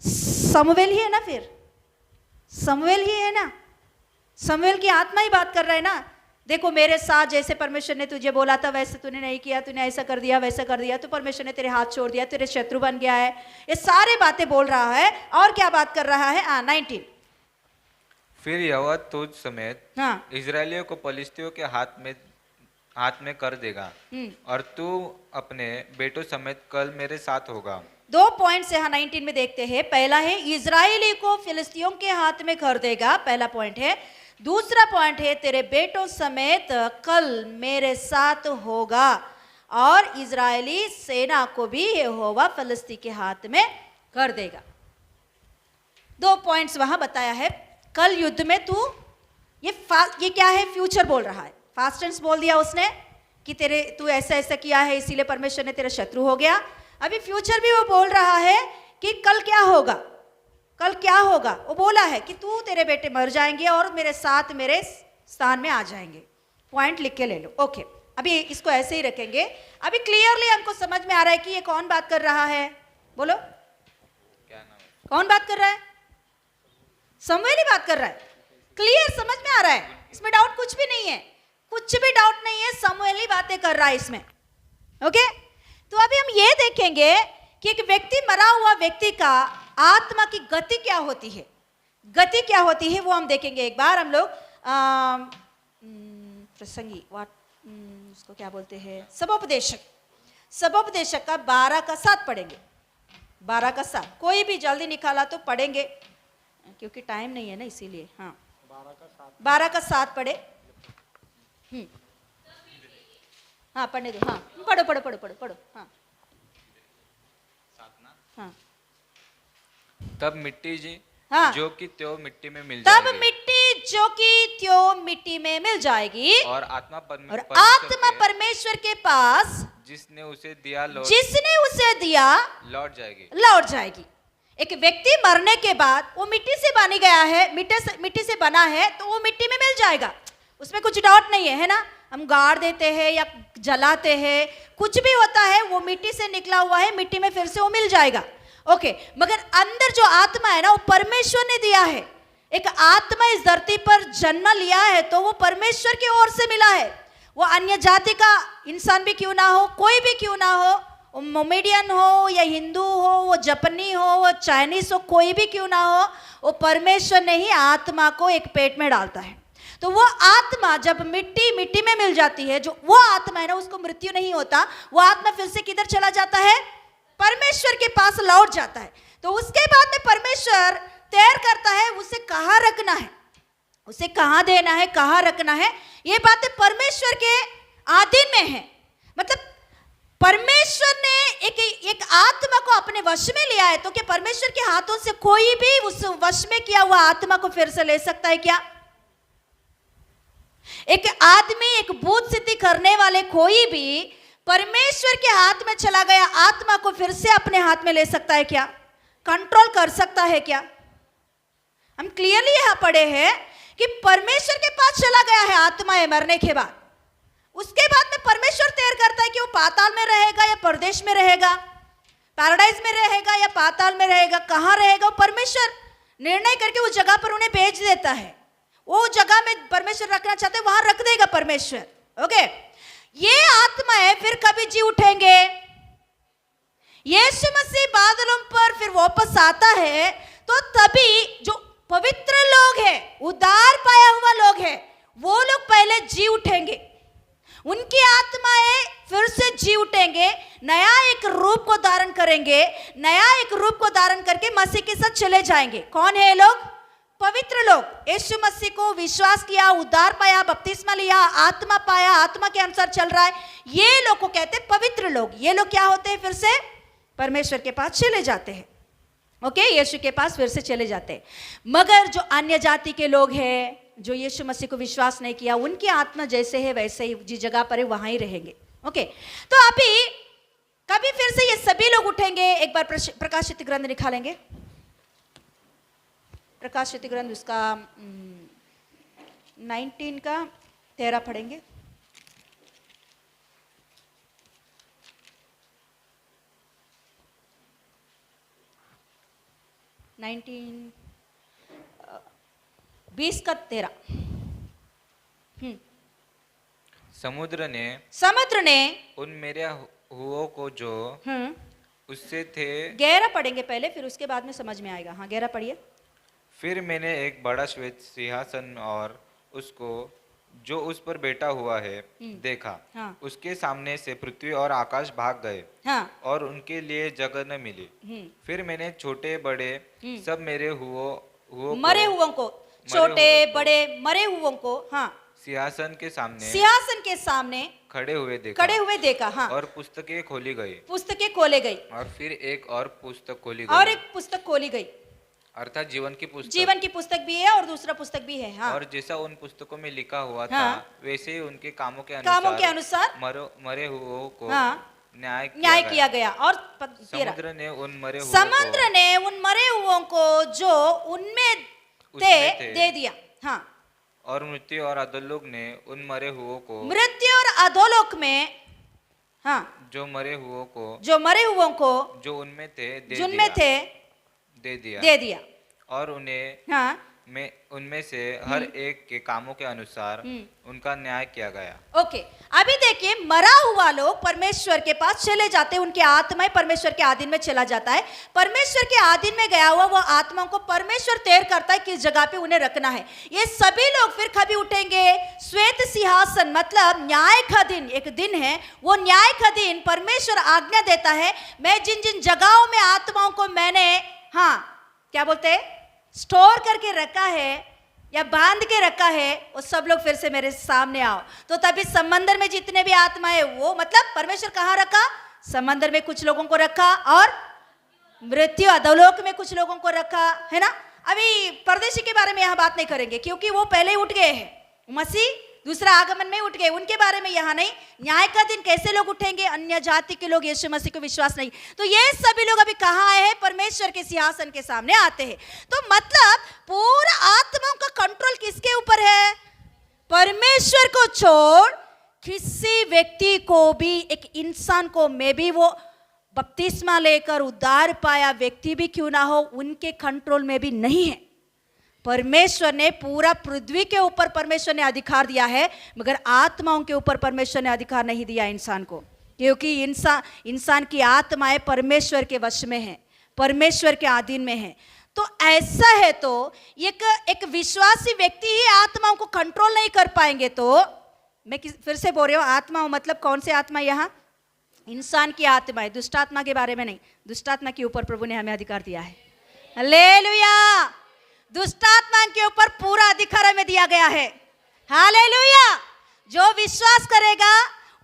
समूएल ही है ना? फिर समूएल ही है ना? समूएल की आत्मा ही बात कर रहा है ना। देखो मेरे साथ जैसे परमेश्वर ने तुझे बोला था वैसे तूने नहीं किया, तूने ऐसा कर दिया वैसा कर दिया, तो परमेश्वर ने तेरे हाथ छोड़ दिया, तेरे शत्रु बन गया है। ये सारे बातें बोल रहा है। और क्या बात कर रहा है? 19 फिर यहोवा तुझ समेत हाँ इजरायलियों को पलिश्तियों के हाथ में कर देगा और तू अपने बेटों समेत कल मेरे साथ होगा। 2 पॉइंट्स यहाँ 19 में देखते हैं। पहला है इजरायली को फिलिस्तियों के हाथ में कर देगा, पहला पॉइंट है। दूसरा पॉइंट है तेरे बेटों समेत कल मेरे साथ होगा और इजरायली सेना को भी यहोवा फिलिस्ती के हाथ में कर देगा। 2 पॉइंट्स वहां बताया है। कल युद्ध में तू ये क्या है? फ्यूचर बोल रहा है। फास्ट टेंस बोल दिया उसने कि तू ऐसा ऐसा किया है इसीलिए परमेश्वर ने तेरा शत्रु हो गया। अभी फ्यूचर भी वो बोल रहा है कि कल क्या होगा, कल क्या होगा। वो बोला है कि तू तेरे बेटे मर जाएंगे और मेरे साथ मेरे स्थान में आ जाएंगे। पॉइंट लिख के ले लो। ओके, अभी इसको ऐसे ही रखेंगे। अभी क्लियरली हमको समझ में आ रहा है कि ये कौन बात कर रहा है? बोलो क्या नाम है? कौन बात कर रहा है? समूएल ही बात कर रहा है। क्लियर समझ में आ रहा है, इसमें डाउट कुछ भी नहीं है, कुछ भी डाउट नहीं है। समूएल ही बातें कर रहा है इसमें। ओके, तो अभी हम ये देखेंगे कि एक व्यक्ति, मरा हुआ व्यक्ति का आत्मा की गति क्या होती है, गति क्या होती है वो हम देखेंगे एक बार। हम लोग प्रसंगी उसको क्या बोलते हैं, सबोपदेशक, सबोपदेशक का 12 का 7 पढ़ेंगे। 12 का 7 कोई भी जल्दी निकाला तो पढ़ेंगे क्योंकि टाइम नहीं है ना, इसीलिए। हाँ 12 का 7 पढ़े। हाँ पढ़ने दो। हाँ पढ़ो पढ़ो पढ़ो पढ़ो पढ़ो। हाँ हाँ तब मिट्टी जी हाँ जो कि त्यो मिट्टी में मिल तब जाएगी मिट्टी जो कि त्यो मिट्टी में मिल जाएगी और आत्मा परमेश्वर के पास जिसने उसे दिया लौट जाएगी। एक व्यक्ति मरने के बाद वो मिट्टी से बनी गया है, मिट्टी से बना है, तो वो मिट्टी में मिल जाएगा, उसमें कुछ डाउट नहीं है ना। हम गाड़ देते हैं या जलाते हैं, कुछ भी होता है वो मिट्टी से निकला हुआ है, मिट्टी में फिर से वो मिल जाएगा। ओके, मगर अंदर जो आत्मा है ना वो परमेश्वर ने दिया है। एक आत्मा इस धरती पर जन्म लिया है तो वो परमेश्वर की ओर से मिला है। वो अन्य जाति का इंसान भी क्यों ना हो, कोई भी क्यों ना हो, वो मोमेडियन हो या हिंदू हो, वो जापानी हो, वो चाइनीज हो, कोई भी क्यों ना हो, वो परमेश्वर ने ही आत्मा को एक पेट में डालता है। तो वो आत्मा जब मिट्टी में मिल जाती है, जो वो आत्मा है ना उसको मृत्यु नहीं होता, वो आत्मा फिर से किधर चला जाता है? परमेश्वर के पास लौट जाता है। तो उसके बाद में परमेश्वर तैयार करता है उसे कहाँ रखना है, उसे कहाँ देना है, कहाँ रखना है। ये बातें परमेश्वर के अधीन में है। मतलब परमेश्वर ने एक आत्मा को अपने वश में लिया है, तो क्या परमेश्वर के हाथों से कोई भी उस वश में किया हुआ आत्मा को फिर से ले सकता है क्या? एक आदमी, एक भूत सिद्धि करने वाले कोई भी परमेश्वर के हाथ में चला गया आत्मा को फिर से अपने हाथ में ले सकता है क्या? कंट्रोल कर सकता है क्या? हम क्लियरली यहां पढ़े हैं कि परमेश्वर के पास चला गया है आत्मा है मरने के बाद। उसके बाद में परमेश्वर तय करता है कि वो पाताल में रहेगा या परदेश में रहेगा, पैराडाइज में रहेगा या पाताल में रहेगा, कहां रहेगा वो परमेश्वर निर्णय करके उस जगह पर उन्हें भेज देता है। वो जगह में परमेश्वर रखना चाहते हैं वहां रख देगा परमेश्वर। ओके, ये आत्मा है फिर कभी जी उठेंगे। यीशु मसीह बादलों पर फिर वापस आता है तो तभी जो पवित्र लोग हैं, उद्धार पाया हुआ लोग हैं, वो लोग पहले जी उठेंगे, उनकी आत्माएं फिर से जी उठेंगे, नया एक रूप को धारण करेंगे, नया एक रूप को धारण करके मसीह के साथ चले जाएंगे। कौन है ये लोग? पवित्र लोग। यीशु मसीह को विश्वास किया, उद्धार पाया, बपतिस्मा लिया, आत्मा पाया, आत्मा के अनुसार चल रहा है, ये लोग को कहते हैं पवित्र लोग। ये लोग क्या होते हैं? फिर से परमेश्वर के पास चले जाते हैं। ओके, यीशु के पास फिर से चले जाते हैं। मगर जो अन्य जाति के लोग हैं, जो यीशु मसीह को विश्वास नहीं किया, उनकी आत्मा जैसे है वैसे ही जिस जगह पर है वहां ही रहेंगे। ओके, तो अभी कभी फिर से ये सभी लोग उठेंगे। एक बार प्रकाशित ग्रंथ निकालेंगे, प्रकाशित ग्रंथ उसका 19 का 13 पढ़ेंगे। 20 का 13। समुद्र ने उन मेरे हुओं को जो उससे थे, 11 पढ़ेंगे पहले, फिर उसके बाद में समझ में आएगा। हाँ, 11 पढ़िए। फिर मैंने एक बड़ा श्वेत सिंहासन और उसको जो उस पर बैठा हुआ है देखा। हाँ। उसके सामने से पृथ्वी और आकाश भाग गए। हाँ। और उनके लिए जगह न मिली। फिर मैंने छोटे बड़े सब मरे हुओं को छोटे बड़े मरे हुओं को, हाँ, सिंहासन के सामने खड़े हुए देखा। हाँ। और पुस्तकें खोली गई। और फिर एक और पुस्तक खोली गई। अर्थात जीवन की पुस्तक भी है और दूसरा पुस्तक भी है। हाँ। और जैसा उन पुस्तकों में लिखा हुआ था, हाँ। वैसे ही उनके कामों के अनुसार मरे हुओं को न्याय किया गया। और समुद्र ने उन मरे हुओं को जो उनमें थे दे दिया। हाँ। और मृत्यु और अधोलोक ने उन मरे हुओं को में, हाँ, जो मरे हुओं को जो उनमें थे दे दिया। और उन्हें, हाँ, उनमें से हर एक के कामों के अनुसार उनका न्याय किया गया। ओके, अभी देखिए, मरा हुआ लोग परमेश्वर के पास चले जाते हैं, उनकी आत्माएं परमेश्वर के आधीन में चला जाता है। परमेश्वर के आधीन में गया हुआ वो आत्माओं को परमेश्वर तय करता है किस जगह पे उन्हें रखना है। ये सभी लोग फिर कभी उठेंगे। श्वेत सिंहासन मतलब न्याय का दिन, एक दिन है, वो न्याय का दिन परमेश्वर आज्ञा देता है, मैं जिन जिन जगहों में आत्माओं को मैंने, हाँ, क्या बोलते हैं, स्टोर करके रखा है या बांध के रखा है, वो सब लोग फिर से मेरे सामने आओ। तो तभी समंदर में जितने भी आत्माएं, वो मतलब परमेश्वर कहाँ रखा, समंदर में कुछ लोगों को रखा और मृत्यु अधोलोक में कुछ लोगों को रखा है ना। अभी परदेशी के बारे में यहाँ बात नहीं करेंगे क्योंकि वो पहले ही उठ गए हैं, मसीह दूसरा आगमन में उठ गए, उनके बारे में यहाँ नहीं। न्याय का दिन कैसे लोग उठेंगे, अन्य जाति के लोग यीशु मसीह को विश्वास नहीं, तो ये सभी लोग अभी कहाँ आए हैं, परमेश्वर के सिंहासन के सामने आते हैं। तो मतलब पूरा आत्माओं का कंट्रोल किसके ऊपर है, परमेश्वर को छोड़ किसी व्यक्ति को भी, एक इंसान को, में भी वो बपतिस्मा लेकर उद्धार पाया व्यक्ति भी क्यों ना हो, उनके कंट्रोल में भी नहीं है। परमेश्वर ने पूरा पृथ्वी के ऊपर परमेश्वर ने अधिकार दिया है, मगर आत्माओं के ऊपर परमेश्वर ने अधिकार नहीं दिया इंसान को, क्योंकि इंसान की आत्माएं परमेश्वर के वश में है, परमेश्वर के अधीन में है। तो ऐसा है तो एक विश्वासी व्यक्ति ही आत्माओं को कंट्रोल नहीं कर पाएंगे। तो मैं फिर से बोल रही हूँ, आत्माओं मतलब कौन से आत्मा, यहाँ इंसान की आत्मा है, दुष्ट आत्मा के बारे में नहीं। दुष्ट आत्मा के ऊपर प्रभु ने हमें अधिकार दिया है। हालेलुया, दुष्ट आत्मा के ऊपर पूरा अधिकार हमें दिया गया है। हालेलुया, जो विश्वास करेगा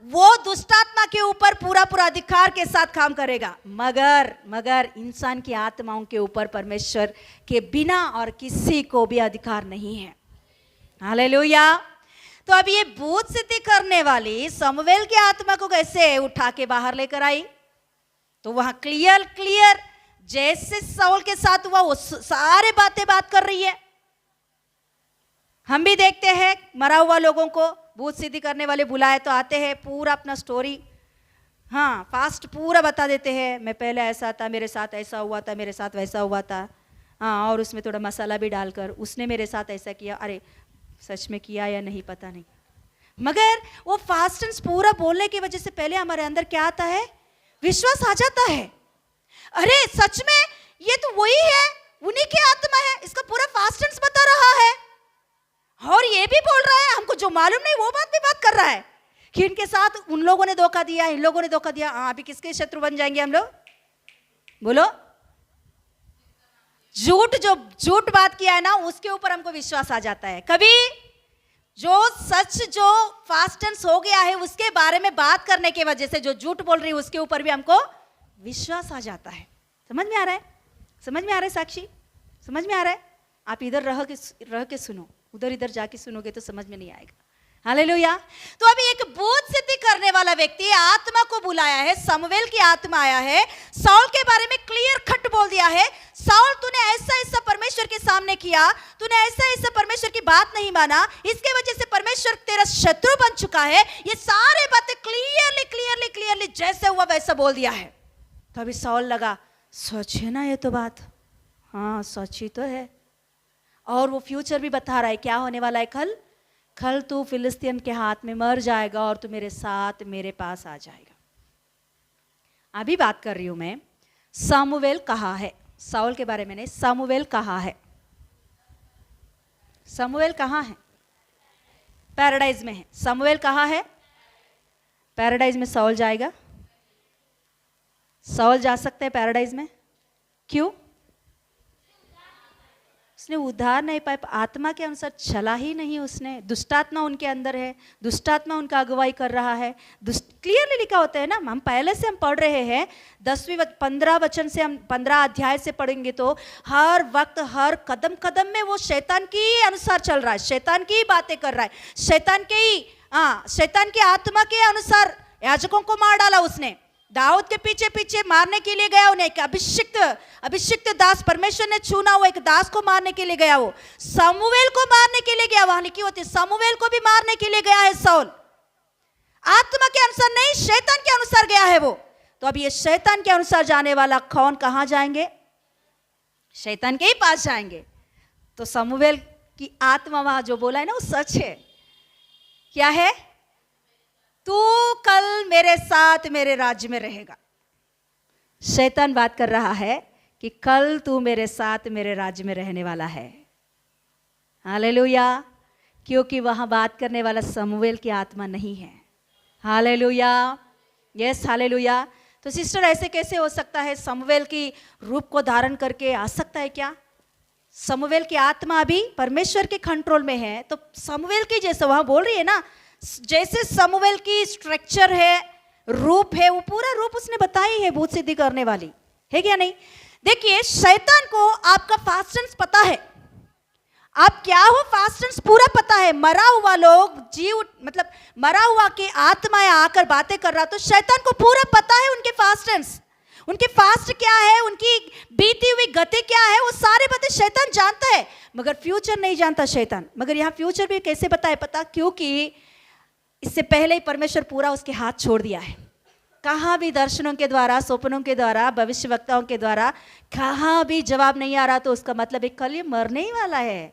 वो दुष्ट आत्मा के ऊपर पूरा अधिकार के साथ काम करेगा, मगर इंसान की आत्माओं के ऊपर परमेश्वर के बिना और किसी को भी अधिकार नहीं है। हालेलुया। तो अब ये भूत सिद्धि करने वाली समूएल की आत्मा को कैसे उठा के बाहर लेकर आई, तो वहां क्लियर जैसे साउल के साथ हुआ वो सारे बात कर रही है। हम भी देखते हैं मरा हुआ लोगों को भूत सिद्धि करने वाले बुलाए तो आते हैं, पूरा अपना स्टोरी, हाँ, फास्ट पूरा बता देते हैं, मैं पहले ऐसा था, मेरे साथ ऐसा हुआ था, मेरे साथ वैसा हुआ था, हाँ, और उसमें थोड़ा मसाला भी डालकर उसने मेरे साथ ऐसा किया, अरे सच में किया या नहीं पता नहीं। मगर वो फास्ट एंड पूरा बोलने की वजह से पहले हमारे अंदर क्या आता है, विश्वास आ जाता है, अरे सच में ये तो वही है, उन्हीं की आत्मा है, इसका पूरा फास्ट एंड बता रहा है और ये भी बोल रहा है, हमको जो मालूम नहीं वो बात कर रहा है कि इनके साथ उन लोगों ने धोखा दिया, इन लोगों ने धोखा दिया। हाँ, अभी किसके शत्रु बन जाएंगे हम लोग, बोलो। झूठ बात किया है ना, उसके ऊपर हमको विश्वास आ जाता है। कभी जो सच, जो फास्ट एंड हो गया है, उसके बारे में बात करने की वजह से जो झूठ बोल रही है उसके ऊपर भी हमको विश्वास आ जाता है। समझ में आ रहा है, समझ में आ रहा है साक्षी? समझ में आ रहा है? आप इधर रह के सुनो, उधर इधर जाके सुनोगे तो समझ में नहीं आएगा। हालेलुया। तो अभी एक भूत सिद्धि करने वाला व्यक्ति आत्मा को बुलाया है, समूएल की आत्मा आया है, साउल के बारे में क्लियर कट बोल दिया है, साउल तूने ऐसा ऐसा परमेश्वर के सामने किया, तूने ऐसा ऐसा परमेश्वर की बात नहीं माना, इसके वजह से परमेश्वर तेरा शत्रु बन चुका है। ये सारे बातें क्लियरली क्लियरली क्लियरली जैसे हुआ वैसा बोल दिया है। तो अभी साउल लगा, सच है ना ये तो बात, हाँ सच ही तो है। और वो फ्यूचर भी बता रहा है क्या होने वाला है। कल तू फिलिस्तीन के हाथ में मर जाएगा और तू मेरे साथ मेरे पास आ जाएगा। अभी बात कर रही हूं मैं, सामुवेल कहाँ है? साउल के बारे में नहीं, सामुवेल कहाँ है? सामुवेल कहाँ है? पैराडाइज में है। सामुवेल कहाँ है? पैराडाइज में साउल जाएगा? साउल जा सकते हैं पैराडाइज में? क्यों? उसने उद्धार नहीं पाया, आत्मा के अनुसार चला ही नहीं उसने। दुष्टात्मा उनके अंदर है, दुष्टात्मा उनका अगुवाई कर रहा है। क्लियरली लिखा होता है ना, हम पहले से हम पढ़ रहे हैं 15 वचन से, हम 15 अध्याय से पढ़ेंगे तो हर वक्त हर कदम कदम में वो शैतान की अनुसार चल रहा है, शैतान की बातें कर रहा है, शैतान की आत्मा के अनुसार याजकों को मार डाला उसने। दाऊद के पीछे पीछे मारने के लिए गया, उन्हें एक अभिषिक्त दास, परमेश्वर ने चुना हुआ एक दास को मारने के लिए गया, वो समूएल को मारने के लिए गया। वहां लिखी होती है समूएल को भी मारने के लिए गया है साउल। आत्मा के अनुसार नहीं, शैतान के अनुसार गया है वो। तो अब ये शैतान के अनुसार जाने वाला कौन कहां जाएंगे? शैतान के ही पास जाएंगे। तो समूएल की आत्मा वहां जो बोला है ना वो सच है। क्या है? तू कल मेरे साथ मेरे राज्य में रहेगा। शैतान बात कर रहा है कि कल तू मेरे साथ मेरे राज्य में रहने वाला है। हालेलुया। क्योंकि वहां बात करने वाला समूएल की आत्मा नहीं है। Hallelujah, yes hallelujah. तो सिस्टर ऐसे कैसे हो सकता है? समूएल की रूप को धारण करके आ सकता है क्या? समूएल की आत्मा अभी परमेश्वर के कंट्रोल में है। तो समूएल की जैसे वहां बोल रही है ना, जैसे समूएल की स्ट्रक्चर है, रूप है, वो पूरा रूप उसने बताई है भूत सिद्धि करने वाली, है क्या नहीं? देखिए, शैतान को आपका फास्टेंस पता है, आप क्या हो फास्टेंस पूरा पता है। मरा हुआ लोग जीव, मतलब मरा हुआ की आत्माएं आकर बातें कर रहा, तो शैतान को पूरा पता है उनके फास्टेंस, उनके फास्ट क्या है, उनकी बीती हुई गति क्या है, वो सारी बातें शैतान जानता है, मगर फ्यूचर नहीं जानता शैतान। मगर यहाँ फ्यूचर भी कैसे पता है? पता क्योंकि इससे पहले ही परमेश्वर पूरा उसके हाथ छोड़ दिया है। कहाँ भी दर्शनों के द्वारा, स्वप्नों के द्वारा, भविष्यवक्ताओं के द्वारा कहाँ भी जवाब नहीं आ रहा, तो उसका मतलब है कल ये मरने ही वाला है,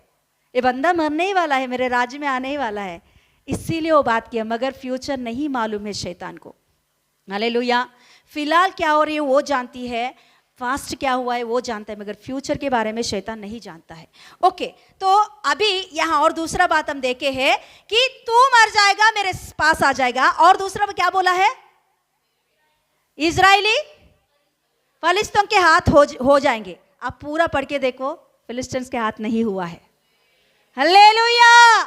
ये बंदा मरने ही वाला है, मेरे राज्य में आने ही वाला है, इसीलिए वो बात किया। मगर फ्यूचर नहीं मालूम है शैतान को। हालेलुया। फिलहाल क्या हो रही है वो जानती है, फास्ट क्या हुआ है वो जानता है, मगर फ्यूचर के बारे में शैतान नहीं जानता है। ओके, तो अभी यहाँ और दूसरा बात हम देखे हैं कि तू मर जाएगा मेरे पास आ जाएगा, और दूसरा क्या बोला है? इजराइली फिलिस्तीन के हाथ हो जाएंगे। आप पूरा पढ़ के देखो, फिलिस्तीन के हाथ नहीं हुआ है। हालेलुया।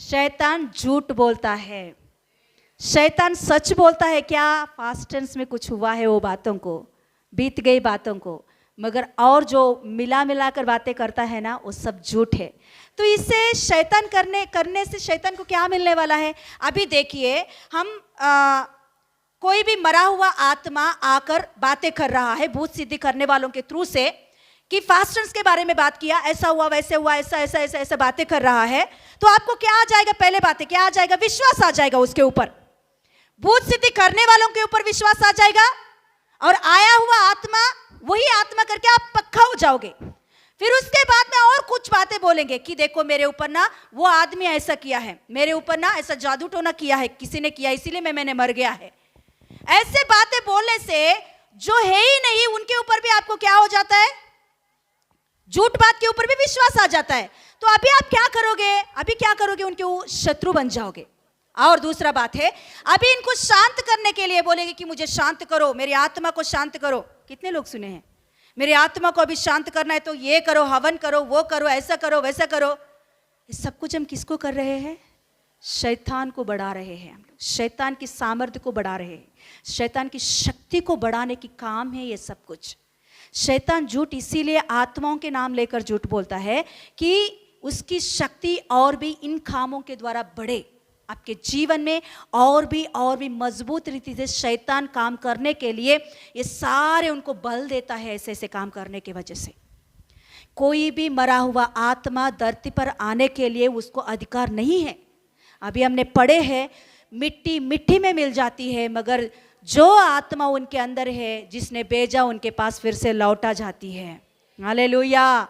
शैतान झूठ बोलता है, शैतान सच बोलता है क्या? फास्टेंस में कुछ हुआ है, वो बातों को, बीत गई बातों को, मगर और जो मिला कर बातें करता है ना, वो सब झूठ है। तो इससे शैतान करने से शैतान को क्या मिलने वाला है? अभी देखिए, हम कोई भी मरा हुआ आत्मा आकर बातें कर रहा है भूत सिद्धि करने वालों के थ्रू से, कि फास्टेंस के बारे में बात किया, ऐसा हुआ वैसे हुआ, ऐसा ऐसा ऐसा ऐसा बातें कर रहा है, तो आपको क्या आ जाएगा? पहले बातें क्या आ जाएगा? विश्वास आ जाएगा उसके ऊपर, भूत सिद्धि करने वालों के ऊपर विश्वास आ जाएगा, और आया हुआ आत्मा वही आत्मा करके आप पक्का हो जाओगे। फिर उसके बाद में और कुछ बातें बोलेंगे कि देखो मेरे ऊपर ना वो आदमी ऐसा किया है, मेरे ऊपर ना ऐसा जादू टोना किया है, किसी ने किया इसीलिए मैंने मर गया है। ऐसे बातें बोलने से जो है ही नहीं उनके ऊपर भी आपको क्या हो जाता है? झूठ बात के ऊपर भी विश्वास आ जाता है। तो अभी आप क्या करोगे? अभी क्या करोगे? उनके शत्रु बन जाओगे। और दूसरा बात है, अभी इनको शांत करने के लिए बोलेंगे कि मुझे शांत करो, मेरी आत्मा को शांत करो। कितने लोग सुने हैं? मेरी आत्मा को अभी शांत करना है तो ये करो, हवन करो, वो करो, ऐसा करो, वैसा करो। ये सब कुछ हम किसको कर रहे हैं? शैतान को बढ़ा रहे हैं हम लोग, शैतान की सामर्थ्य को बढ़ा रहे हैं, शैतान की शक्ति को बढ़ाने की काम है ये सब कुछ। शैतान झूठ इसीलिए आत्माओं के नाम लेकर झूठ बोलता है कि उसकी शक्ति और भी इन कामों के द्वारा बढ़े, आपके जीवन में और भी मजबूत रीति से शैतान काम करने के लिए ये सारे उनको बल देता है ऐसे ऐसे काम करने की वजह से। कोई भी मरा हुआ आत्मा धरती पर आने के लिए उसको अधिकार नहीं है। अभी हमने पढ़े हैं, मिट्टी मिट्टी में मिल जाती है, मगर जो आत्मा उनके अंदर है जिसने भेजा उनके पास फिर से लौटा जाती है। हालेलुया।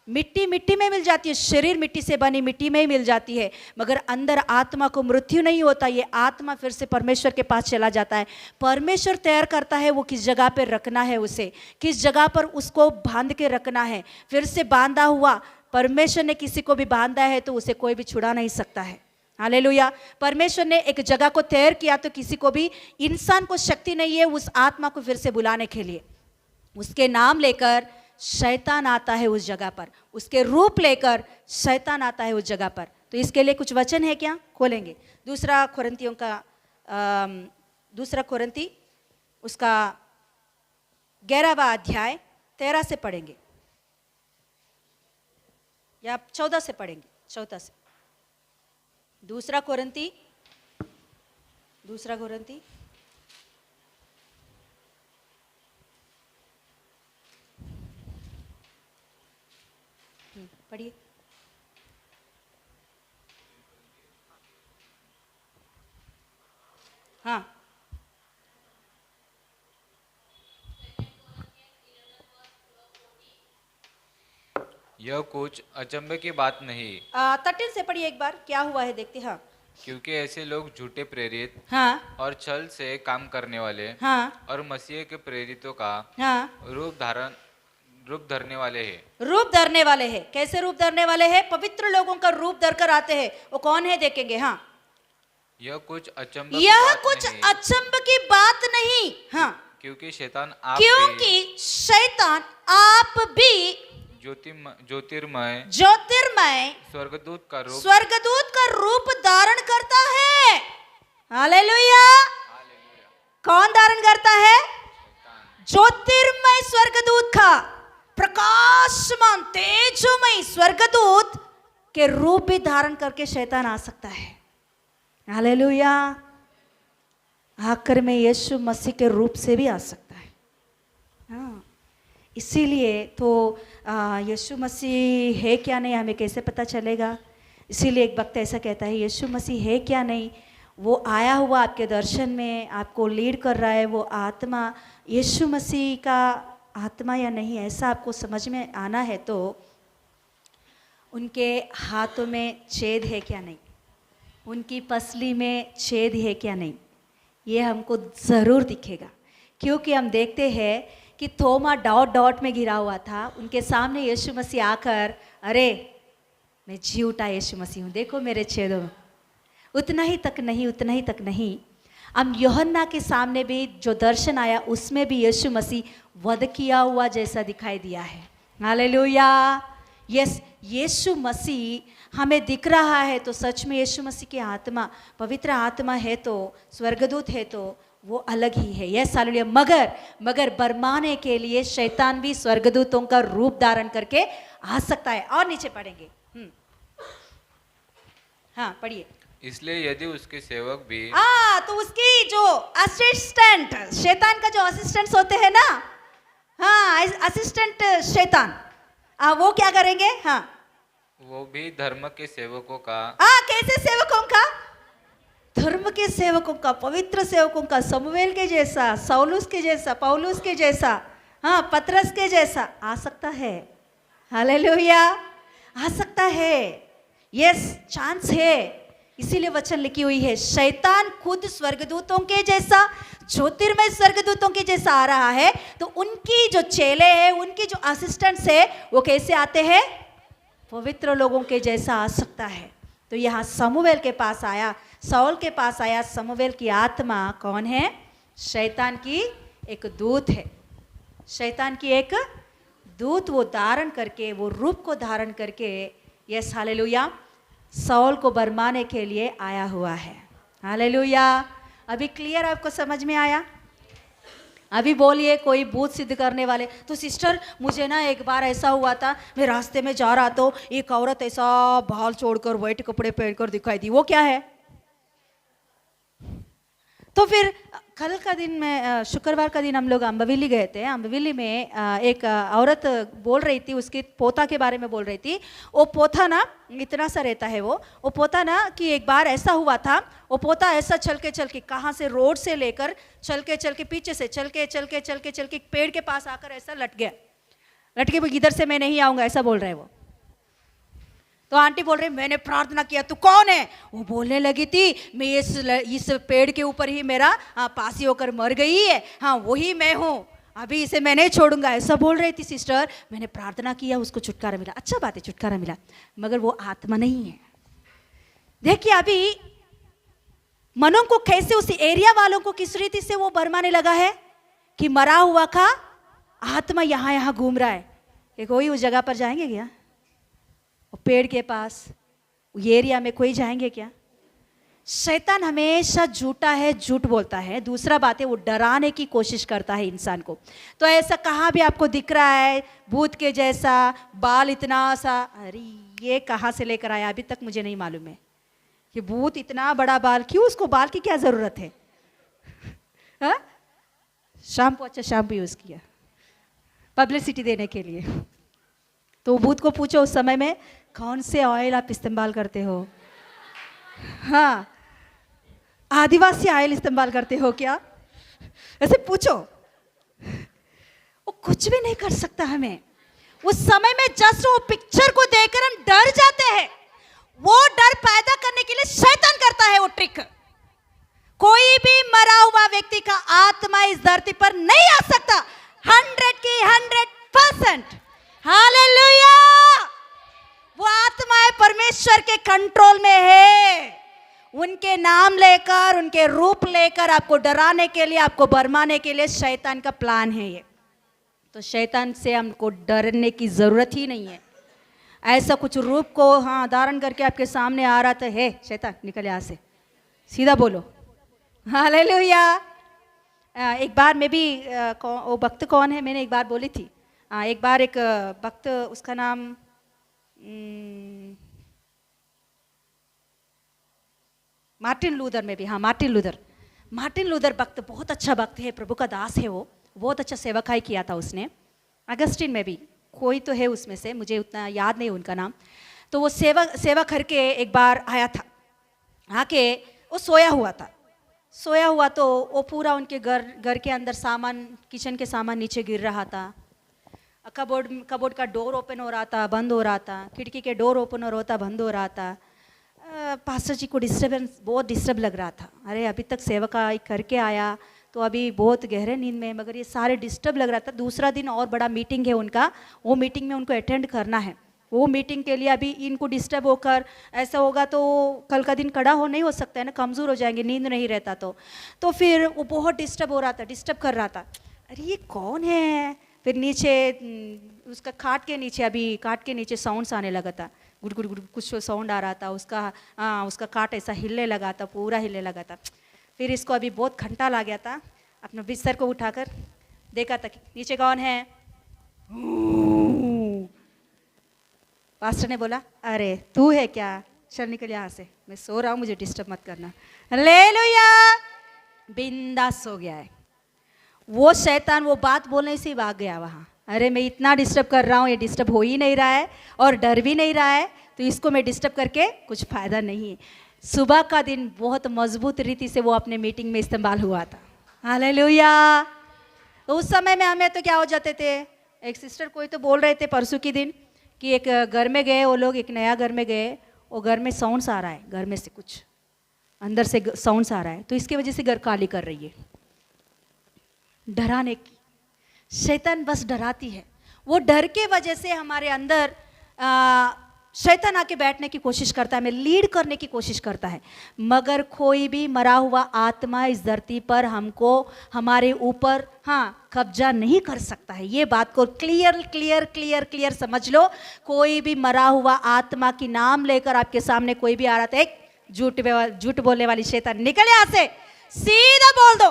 मिट्टी मिट्टी में मिल जाती है, शरीर मिट्टी से बनी मिट्टी में ही मिल जाती है, मगर अंदर आत्मा को मृत्यु नहीं होता। ये आत्मा फिर से परमेश्वर के पास चला जाता है। परमेश्वर तैयार करता है वो किस जगह पर रखना है, उसे किस जगह पर उसको बांध के रखना है। फिर से बांधा हुआ, परमेश्वर ने किसी को भी बांधा है तो उसे कोई भी छुड़ा नहीं सकता है। हालेलुया। परमेश्वर ने एक जगह को तैयार किया तो किसी को भी, इंसान को शक्ति नहीं है उस आत्मा को फिर से बुलाने के लिए। उसके नाम लेकर शैतान आता है उस जगह पर, उसके रूप लेकर शैतान आता है उस जगह पर। तो इसके लिए कुछ वचन है क्या, खोलेंगे दूसरा कुरिन्ती उसका 11वां अध्याय 13 से पढ़ेंगे या 14 से पढ़ेंगे, 14 से। दूसरा कुरिन्ती पढ़िए। हाँ, यह कुछ अचंभे की बात नहीं। 13 से पढ़िए एक बार, क्या हुआ है देखते। हाँ, क्योंकि ऐसे लोग झूठे प्रेरित हाँ, और छल से काम करने वाले, हाँ, और मसीह के प्रेरितों का हाँ, रूप धरने वाले हैं। रूप धरने वाले हैं। कैसे रूप धरने वाले हैं? पवित्र लोगों का रूप धर कर आते हैं। वो कौन है देखेंगे। हाँ, यह कुछ अचंभ की बात नहीं। हाँ, क्योंकि शैतान आप भी ज्योतिर्मय स्वर्गदूत का रूप धारण करता है। हालेलुया। कौन धारण करता है? ज्योतिर्मय स्वर्गदूत का, प्रकाशमान तेजोमय स्वर्गदूत के रूप भी धारण करके शैतान आ सकता है। हालेलुया। आखिर में यीशु मसीह के रूप से भी आ सकता है। हाँ, इसीलिए तो यीशु मसीह है क्या नहीं हमें कैसे पता चलेगा? इसीलिए एक वक्त ऐसा कहता है, यीशु मसीह है क्या नहीं, वो आया हुआ आपके दर्शन में आपको लीड कर रहा है, वो आत्मा यीशु मसीह का आत्मा या नहीं, ऐसा आपको समझ में आना है तो उनके हाथों में छेद है क्या नहीं, उनकी पसली में छेद है क्या नहीं, ये हमको ज़रूर दिखेगा। क्योंकि हम देखते हैं कि थोमा डॉट डॉट में गिरा हुआ था, उनके सामने यीशु मसीह आकर, अरे मैं जी उठा यीशु मसीह हूँ, देखो मेरे छेदों में। उतना ही तक नहीं, हम यूहन्ना के सामने भी जो दर्शन आया उसमें भी यीशु मसीह वध किया हुआ जैसा दिखाई दिया है। हालेलुया। यस, यीशु मसीह हमें दिख रहा है तो सच में यीशु मसीह की आत्मा, पवित्र आत्मा है तो, स्वर्गदूत है तो वो अलग ही है। Yes, hallelujah. मगर बरमाने के लिए शैतान भी स्वर्गदूतों का रूप धारण करके आ सकता है। और नीचे पढ़ेंगे। हाँ, पढ़िए। इसलिए यदि उसके सेवक भी, तो उसकी जो असिस्टेंट, शैतान का जो असिस्टेंट्स होते हैं ना, हाँ, असिस्टेंट शैतान, वो क्या करेंगे? हाँ, वो भी धर्म के सेवकों का, कैसे सेवकों का? धर्म के सेवकों का, पवित्र सेवकों का, शमूएल के जैसा, सौलुस के जैसा, पौलुस के जैसा, हाँ, पतरस के जैसा आ सकता है। हालेलुया। आ सकता है। यस, चांस है। इसीलिए वचन लिखी हुई है, शैतान खुद स्वर्गदूतों के जैसा, ज्योतिर्मय स्वर्गदूतों के जैसा आ रहा है, तो उनकी जो चेले हैं, उनकी जो असिस्टेंट्स है, वो कैसे आते हैं? पवित्र लोगों के जैसा आ सकता है। तो यहाँ शमूएल के पास आया, साउल के पास आया। शमूएल की आत्मा कौन है? शैतान की एक दूत है। शैतान की एक दूत, वो धारण करके, वो रूप को धारण करके, यस, हालेलुया, साउल को बरमाने के लिए आया हुआ है। हालेलुया। अभी क्लियर आपको समझ में आया? अभी बोलिए कोई भूत सिद्ध करने वाले। तो सिस्टर मुझे ना एक बार ऐसा हुआ था, मैं रास्ते में जा रहा तो एक औरत ऐसा बाल छोड़कर व्हाइट कपड़े पहनकर दिखाई दी, वो क्या है? तो फिर कल का दिन में शुक्रवार का दिन हम लोग अम्बविली गए थे। अम्बविली में एक औरत बोल रही थी, उसके पोता के बारे में बोल रही थी। वो पोता ना इतना सा रहता है, वो पोता ना कि एक बार ऐसा हुआ था, वो पोता ऐसा चल के कहाँ से रोड से लेकर चल के पीछे से चल के पेड़ के पास आकर ऐसा लट गया। लट के इधर से मैं नहीं आऊँगा ऐसा बोल रहे हैं वो। तो आंटी बोल रही मैंने प्रार्थना किया, तू कौन है? वो बोलने लगी थी मैं इस पेड़ के ऊपर ही मेरा पासी होकर मर गई है, हाँ वही मैं हूँ, अभी इसे मैं नहीं छोड़ूंगा ऐसा बोल रही थी। सिस्टर मैंने प्रार्थना किया, उसको छुटकारा मिला, अच्छा बात है छुटकारा मिला, मगर वो आत्मा नहीं है। देखिए अभी मनों को कैसे उस एरिया वालों को किस रीति से वो भरमाने लगा है कि मरा हुआ का आत्मा यहाँ घूम रहा है। ये कोई उस जगह पर जाएंगे क्या? पेड़ के पास ये एरिया में कोई जाएंगे क्या? शैतान हमेशा झूठा है, झूठ बोलता है। दूसरा बात है वो डराने की कोशिश करता है इंसान को। तो ऐसा कहाँ भी आपको दिख रहा है भूत के जैसा बाल इतना सा, अरे ये कहाँ से लेकर आया अभी तक मुझे नहीं मालूम है कि भूत इतना बड़ा बाल, क्यों उसको बाल की क्या जरूरत है? हा? शैम्पू, अच्छा शैम्पू यूज किया पब्लिसिटी देने के लिए। तो भूत को पूछो उस समय में कौन से ऑयल आप इस्तेमाल करते हो? हाँ, आदिवासी ऑयल इस्तेमाल करते हो क्या? ऐसे पूछो। वो कुछ भी नहीं कर सकता हमें उस समय में। जस्ट वो पिक्चर को देखकर हम डर जाते हैं। वो डर पैदा करने के लिए शैतान करता है वो ट्रिक। कोई भी मरा हुआ व्यक्ति का आत्मा इस धरती पर नहीं आ सकता, 100 की 100%। हालेलुया! वो आत्माएं परमेश्वर के कंट्रोल में है। उनके नाम लेकर, उनके रूप लेकर आपको डराने के लिए, आपको भरमाने के लिए शैतान का प्लान है ये। तो शैतान से हमको डरने की जरूरत ही नहीं है। ऐसा कुछ रूप को हाँ धारण करके आपके सामने आ रहा था, है शैतान निकल यहाँ से, सीधा बोलो हालेलुया। एक बार मैं भी वो भक्त कौन है मैंने एक बार बोली थी। एक बार एक भक्त, उसका नाम मार्टिन लूथर में भी, हाँ मार्टिन लूथर भक्त, बहुत अच्छा भक्त है, प्रभु का दास है वो, बहुत अच्छा सेवकाई किया था उसने। अगस्टिन में भी कोई तो है उसमें से, मुझे उतना याद नहीं उनका नाम। तो वो सेवा करके एक बार आया था, आके वो सोया हुआ तो वो पूरा उनके घर के अंदर सामान, किचन के सामान नीचे गिर रहा था। कबोर्ड का डोर ओपन हो रहा था, बंद हो रहा था, खिड़की के डोर ओपन हो रहा था, बंद हो रहा था। पास्टर जी को बहुत डिस्टर्ब लग रहा था। अरे अभी तक सेवका करके आया तो अभी बहुत गहरे नींद में, मगर ये सारे डिस्टर्ब लग रहा था। दूसरा दिन और बड़ा मीटिंग है उनका, वो मीटिंग में उनको अटेंड करना है। वो मीटिंग के लिए अभी इनको डिस्टर्ब होकर ऐसा होगा तो कल का दिन खड़ा नहीं हो सकता है ना, कमज़ोर हो जाएंगे, नींद नहीं रहता तो फिर वो बहुत डिस्टर्ब कर रहा था। अरे ये कौन है? फिर नीचे उसका खाट के नीचे साउंड्स आने लगा था, गुड गुड गुड कुछ साउंड आ रहा था। उसका खाट ऐसा हिलने लगा था, पूरा हिलने लगा था। फिर इसको अभी बहुत घंटा लग गया था। अपना बिस्तर को उठाकर देखा था कि नीचे कौन है। पास्टर ने बोला अरे तू है क्या, चल निकल यहाँ से, मैं सो रहा हूँ, मुझे डिस्टर्ब मत करना। हालेलुया! बिंदास सो गया है वो शैतान। वो बात बोलने से ही भाग गया वहाँ। अरे मैं इतना डिस्टर्ब कर रहा हूँ, ये डिस्टर्ब हो ही नहीं रहा है और डर भी नहीं रहा है, तो इसको मैं डिस्टर्ब करके कुछ फ़ायदा नहीं है। सुबह का दिन बहुत मजबूत रीति से वो अपने मीटिंग में इस्तेमाल हुआ था। हालेलुया! तो उस समय में हमें तो क्या हो जाते थे, एक सिस्टर कोई तो बोल रहे थे परसों के दिन कि एक घर में गए वो लोग, एक नया घर में गए, वो घर में साउंड्स आ रहा है, घर में से कुछ अंदर से साउंड्स आ रहा है, तो इसकी वजह से घर खाली कर रही है। डराने की शैतान बस डराती है। वो डर के वजह से हमारे अंदर शैतान आके बैठने की कोशिश करता है, हमें लीड करने की कोशिश करता है। मगर कोई भी मरा हुआ आत्मा इस धरती पर हमको, हमारे ऊपर कब्जा नहीं कर सकता है। ये बात को क्लियर समझ लो। कोई भी मरा हुआ आत्मा की नाम लेकर आपके सामने कोई भी आ रहा था, एक झूठ बोलने वाली शैतान, निकल यहाँ से, सीधा बोल दो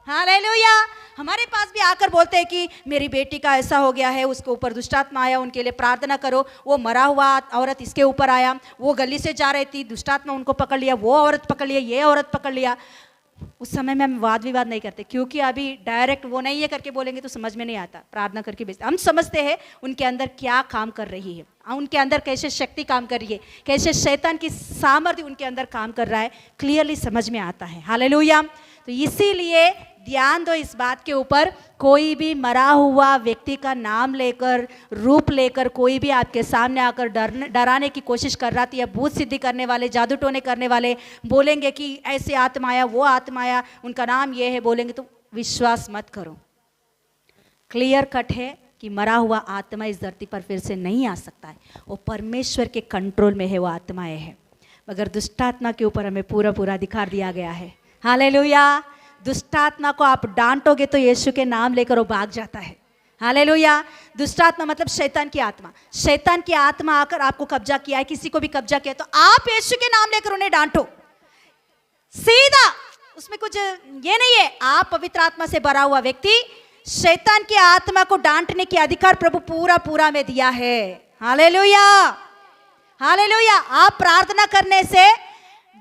हालेलुया। हमारे पास भी आकर बोलते हैं कि मेरी बेटी का ऐसा हो गया है, उसके ऊपर दुष्टात्मा आया, उनके लिए प्रार्थना करो। वो मरा हुआ औरत इसके ऊपर आया, वो गली से जा रही थी, दुष्टात्मा उनको पकड़ लिया, वो औरत पकड़ लिया, ये औरत पकड़ लिया। उस समय में हम वाद विवाद नहीं करते, क्योंकि अभी डायरेक्ट वो नहीं है करके बोलेंगे तो समझ में नहीं आता। प्रार्थना करके भेजते, हम समझते हैं उनके अंदर क्या काम कर रही है, उनके अंदर कैसे शक्ति काम कर रही है, कैसे शैतान की सामर्थ्य उनके अंदर काम कर रहा है, क्लियरली समझ में आता है। हालेलुया। तो इसीलिए ध्यान दो इस बात के ऊपर, कोई भी मरा हुआ व्यक्ति का नाम लेकर, रूप लेकर कोई भी आपके सामने आकर डराने की कोशिश कर रहा थी, या भूत सिद्धि करने वाले, जादू टोने करने वाले बोलेंगे कि ऐसे आत्मा आया, वो आत्मा आया, उनका नाम ये है, बोलेंगे तो विश्वास मत करो। क्लियर कट है कि मरा हुआ आत्मा इस धरती पर फिर से नहीं आ सकता है, वो परमेश्वर के कंट्रोल में है, वो आत्माएं है। मगर दुष्टात्मा के ऊपर हमें पूरा अधिकार दिया गया है। हालेलुया। दुष्टात्मा को आप डांटोगे तो यीशु के नाम लेकर वो भाग जाता है। हालेलुया। दुष्टात्मा मतलब शैतान की आत्मा। शैतान की आत्मा आकर आपको कब्जा किया है, किसी को भी कब्जा किया, तो आप यीशु के नाम लेकर उन्हें डांटो सीधा, उसमें कुछ ये नहीं है। आप पवित्र आत्मा से भरा हुआ व्यक्ति, शैतान की आत्मा को डांटने की अधिकार प्रभु पूरा में दिया है। हालेलुया। हालेलुया। आप प्रार्थना करने से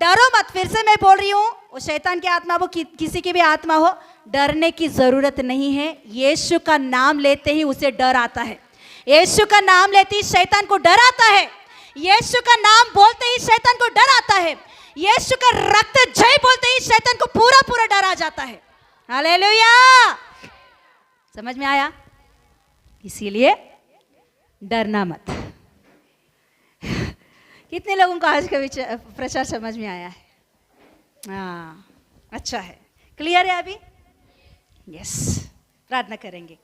डरो मत। फिर से मैं बोल रही हूँ, वो शैतान की आत्मा, वो किसी की भी आत्मा हो, डरने की जरूरत नहीं है। यीशु का नाम लेते ही उसे डर आता है। यीशु का नाम लेते ही शैतान को डर आता है। यीशु का नाम बोलते ही शैतान को डर आता है। यीशु का रक्त जय बोलते ही शैतान को पूरा डर आ जाता है। हालेलुया। समझ में आया? इसीलिए डरना मत। कितने लोगों को आज का प्रचार समझ में आया है? हाँ, अच्छा है। क्लियर है अभी? यस। प्रार्थना करेंगे।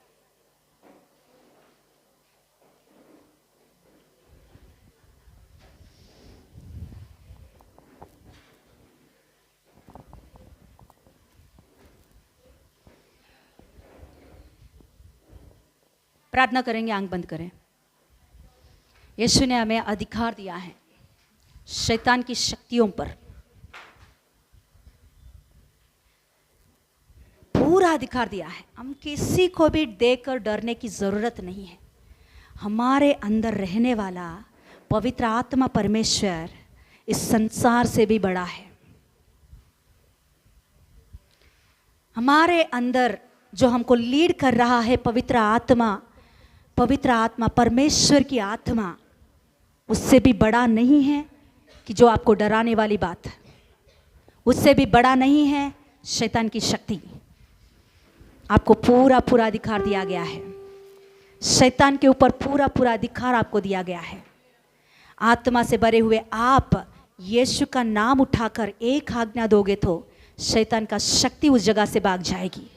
प्रार्थना करेंगे, आंख बंद करें। यीशु ने हमें अधिकार दिया है शैतान की शक्तियों पर, पूरा अधिकार दिया है। हम किसी को भी देखकर डरने की जरूरत नहीं है। हमारे अंदर रहने वाला पवित्र आत्मा परमेश्वर इस संसार से भी बड़ा है। हमारे अंदर जो हमको लीड कर रहा है पवित्र आत्मा परमेश्वर की आत्मा, उससे भी बड़ा नहीं है कि जो आपको डराने वाली बात है, उससे भी बड़ा नहीं है शैतान की शक्ति। आपको पूरा अधिकार दिया गया है। शैतान के ऊपर पूरा अधिकार आपको दिया गया है। आत्मा से भरे हुए आप यीशु का नाम उठाकर एक आज्ञा दोगे तो शैतान का शक्ति उस जगह से भाग जाएगी।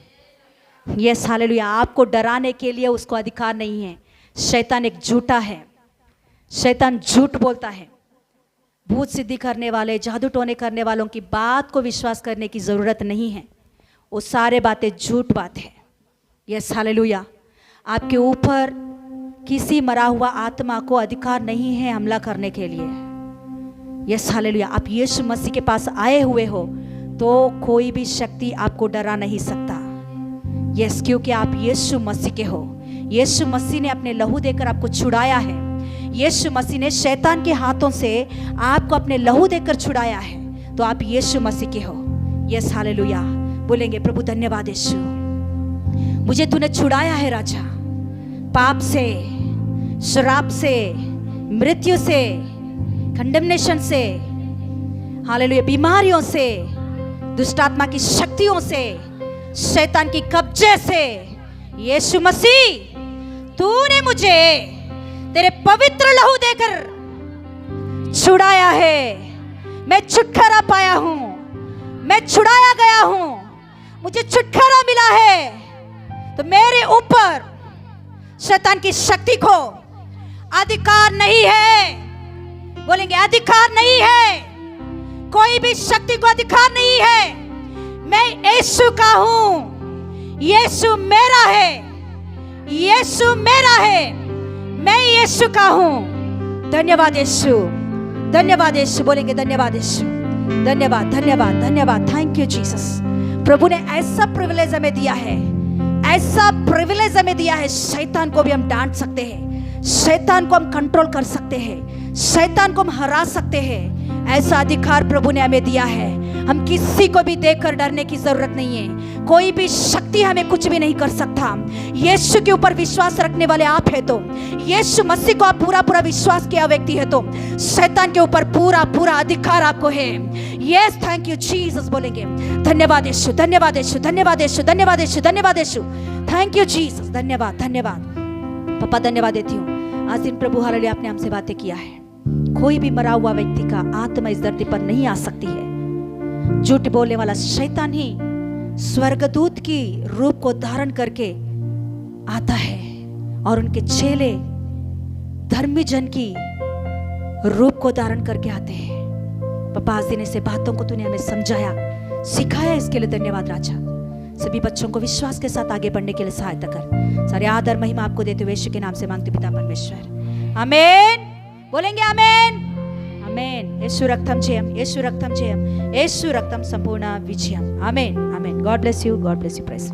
Yes, hallelujah. आपको डराने के लिए उसको अधिकार नहीं है। शैतान एक झूठा है। शैतान झूठ बोलता है। भूत सिद्धि करने वाले, जादू टोने करने वालों की बात को विश्वास करने की ज़रूरत नहीं है। वो सारे बातें झूठ बात है। Yes, hallelujah. आपके ऊपर किसी मरा हुआ आत्मा को अधिकार नहीं है हमला करने के लिए। Yes, hallelujah. आप यीशु मसीह के पास आए हुए हो तो कोई भी शक्ति आपको डरा नहीं सकता। यस, क्योंकि आप यीशु मसीह के हो। यीशु मसीह ने अपने लहू देकर आपको छुड़ाया है। यीशु मसीह ने शैतान के हाथों से आपको अपने लहू देकर छुड़ाया है, तो आप यीशु मसीह के हो। Yes, hallelujah. बोलेंगे, प्रभु धन्यवाद यीशु, मुझे तूने छुड़ाया है राजा, पाप से, शराब से, मृत्यु से, कंडेमनेशन से, हालेलुया, बीमारियों से, दुष्टात्मा की शक्तियों से, शैतान की कब्जे से। यीशु मसीह, तूने मुझे तेरे पवित्र लहू देकर छुड़ाया है। मैं छुटकारा पाया हूं, मैं छुड़ाया गया हूं, मुझे छुटकारा मिला है। तो मेरे ऊपर शैतान की शक्ति को अधिकार नहीं है। बोलेंगे, अधिकार नहीं है। कोई भी शक्ति को अधिकार नहीं है। मैं यीशु का हूं। यीशु मेरा है। यीशु मेरा है। मैं यीशु का हूं। धन्यवाद यीशु, धन्यवाद यीशु। बोलेंगे, धन्यवाद यीशु, धन्यवाद, धन्यवाद, धन्यवाद। Thank you Jesus. प्रभु ने ऐसा प्रिविलेज हमें दिया है ऐसा प्रिविलेज हमें दिया है, शैतान को भी हम डांट सकते हैं, शैतान को हम कंट्रोल कर सकते हैं, शैतान को हम हरा सकते हैं। ऐसा अधिकार प्रभु ने हमें दिया है। हम किसी को भी देखकर डरने की जरूरत नहीं है। कोई भी शक्ति हमें कुछ भी नहीं कर सकता। यीशु के ऊपर विश्वास रखने वाले आप है तो, यीशु मसीह को आप पूरा पूरा विश्वास किया व्यक्ति है तो, शैतान के ऊपर पूरा पूरा अधिकार आपको है। यस, थैंक यू जीसस बोलेंगे। धन्यवाद यीशु, धन्यवाद यीशु, धन्यवाद यीशु, धन्यवाद यीशु, धन्यवाद यीशु, थैंक यू जीसस, धन्यवाद धन्यवाद। पापा धन्यवाद देती हूँ, आज दिन प्रभु हालेलुया आपने हमसे बातें किया है। कोई भी मरा हुआ व्यक्ति का आत्मा इस धरती पर नहीं आ सकती है। झूठ बोलने वाला शैतान ही स्वर्गदूत की रूप को धारण करके आता है और उनके चेले धर्मी जन की रूप को धारण करके आते हैं। पापा आज दिन ऐसे बातों को तूने हमें समझाया, सिखाया, इसके लिए धन्यवाद राजा। सभी बच्चों को विश्वास के साथ आगे बढ़ने के लिए सहायता कर। सारे आदर महिमा आपको देते हुए यीशु के नाम से मांगते पिता परमेश्वर, आमीन। बोलेंगे आमीन, आमीन। येशू रक्तम जयम, येशू रक्तम जयम, येशू रक्तम संपूर्ण विजयम। आमीन, आमीन। God bless you, God bless you. Press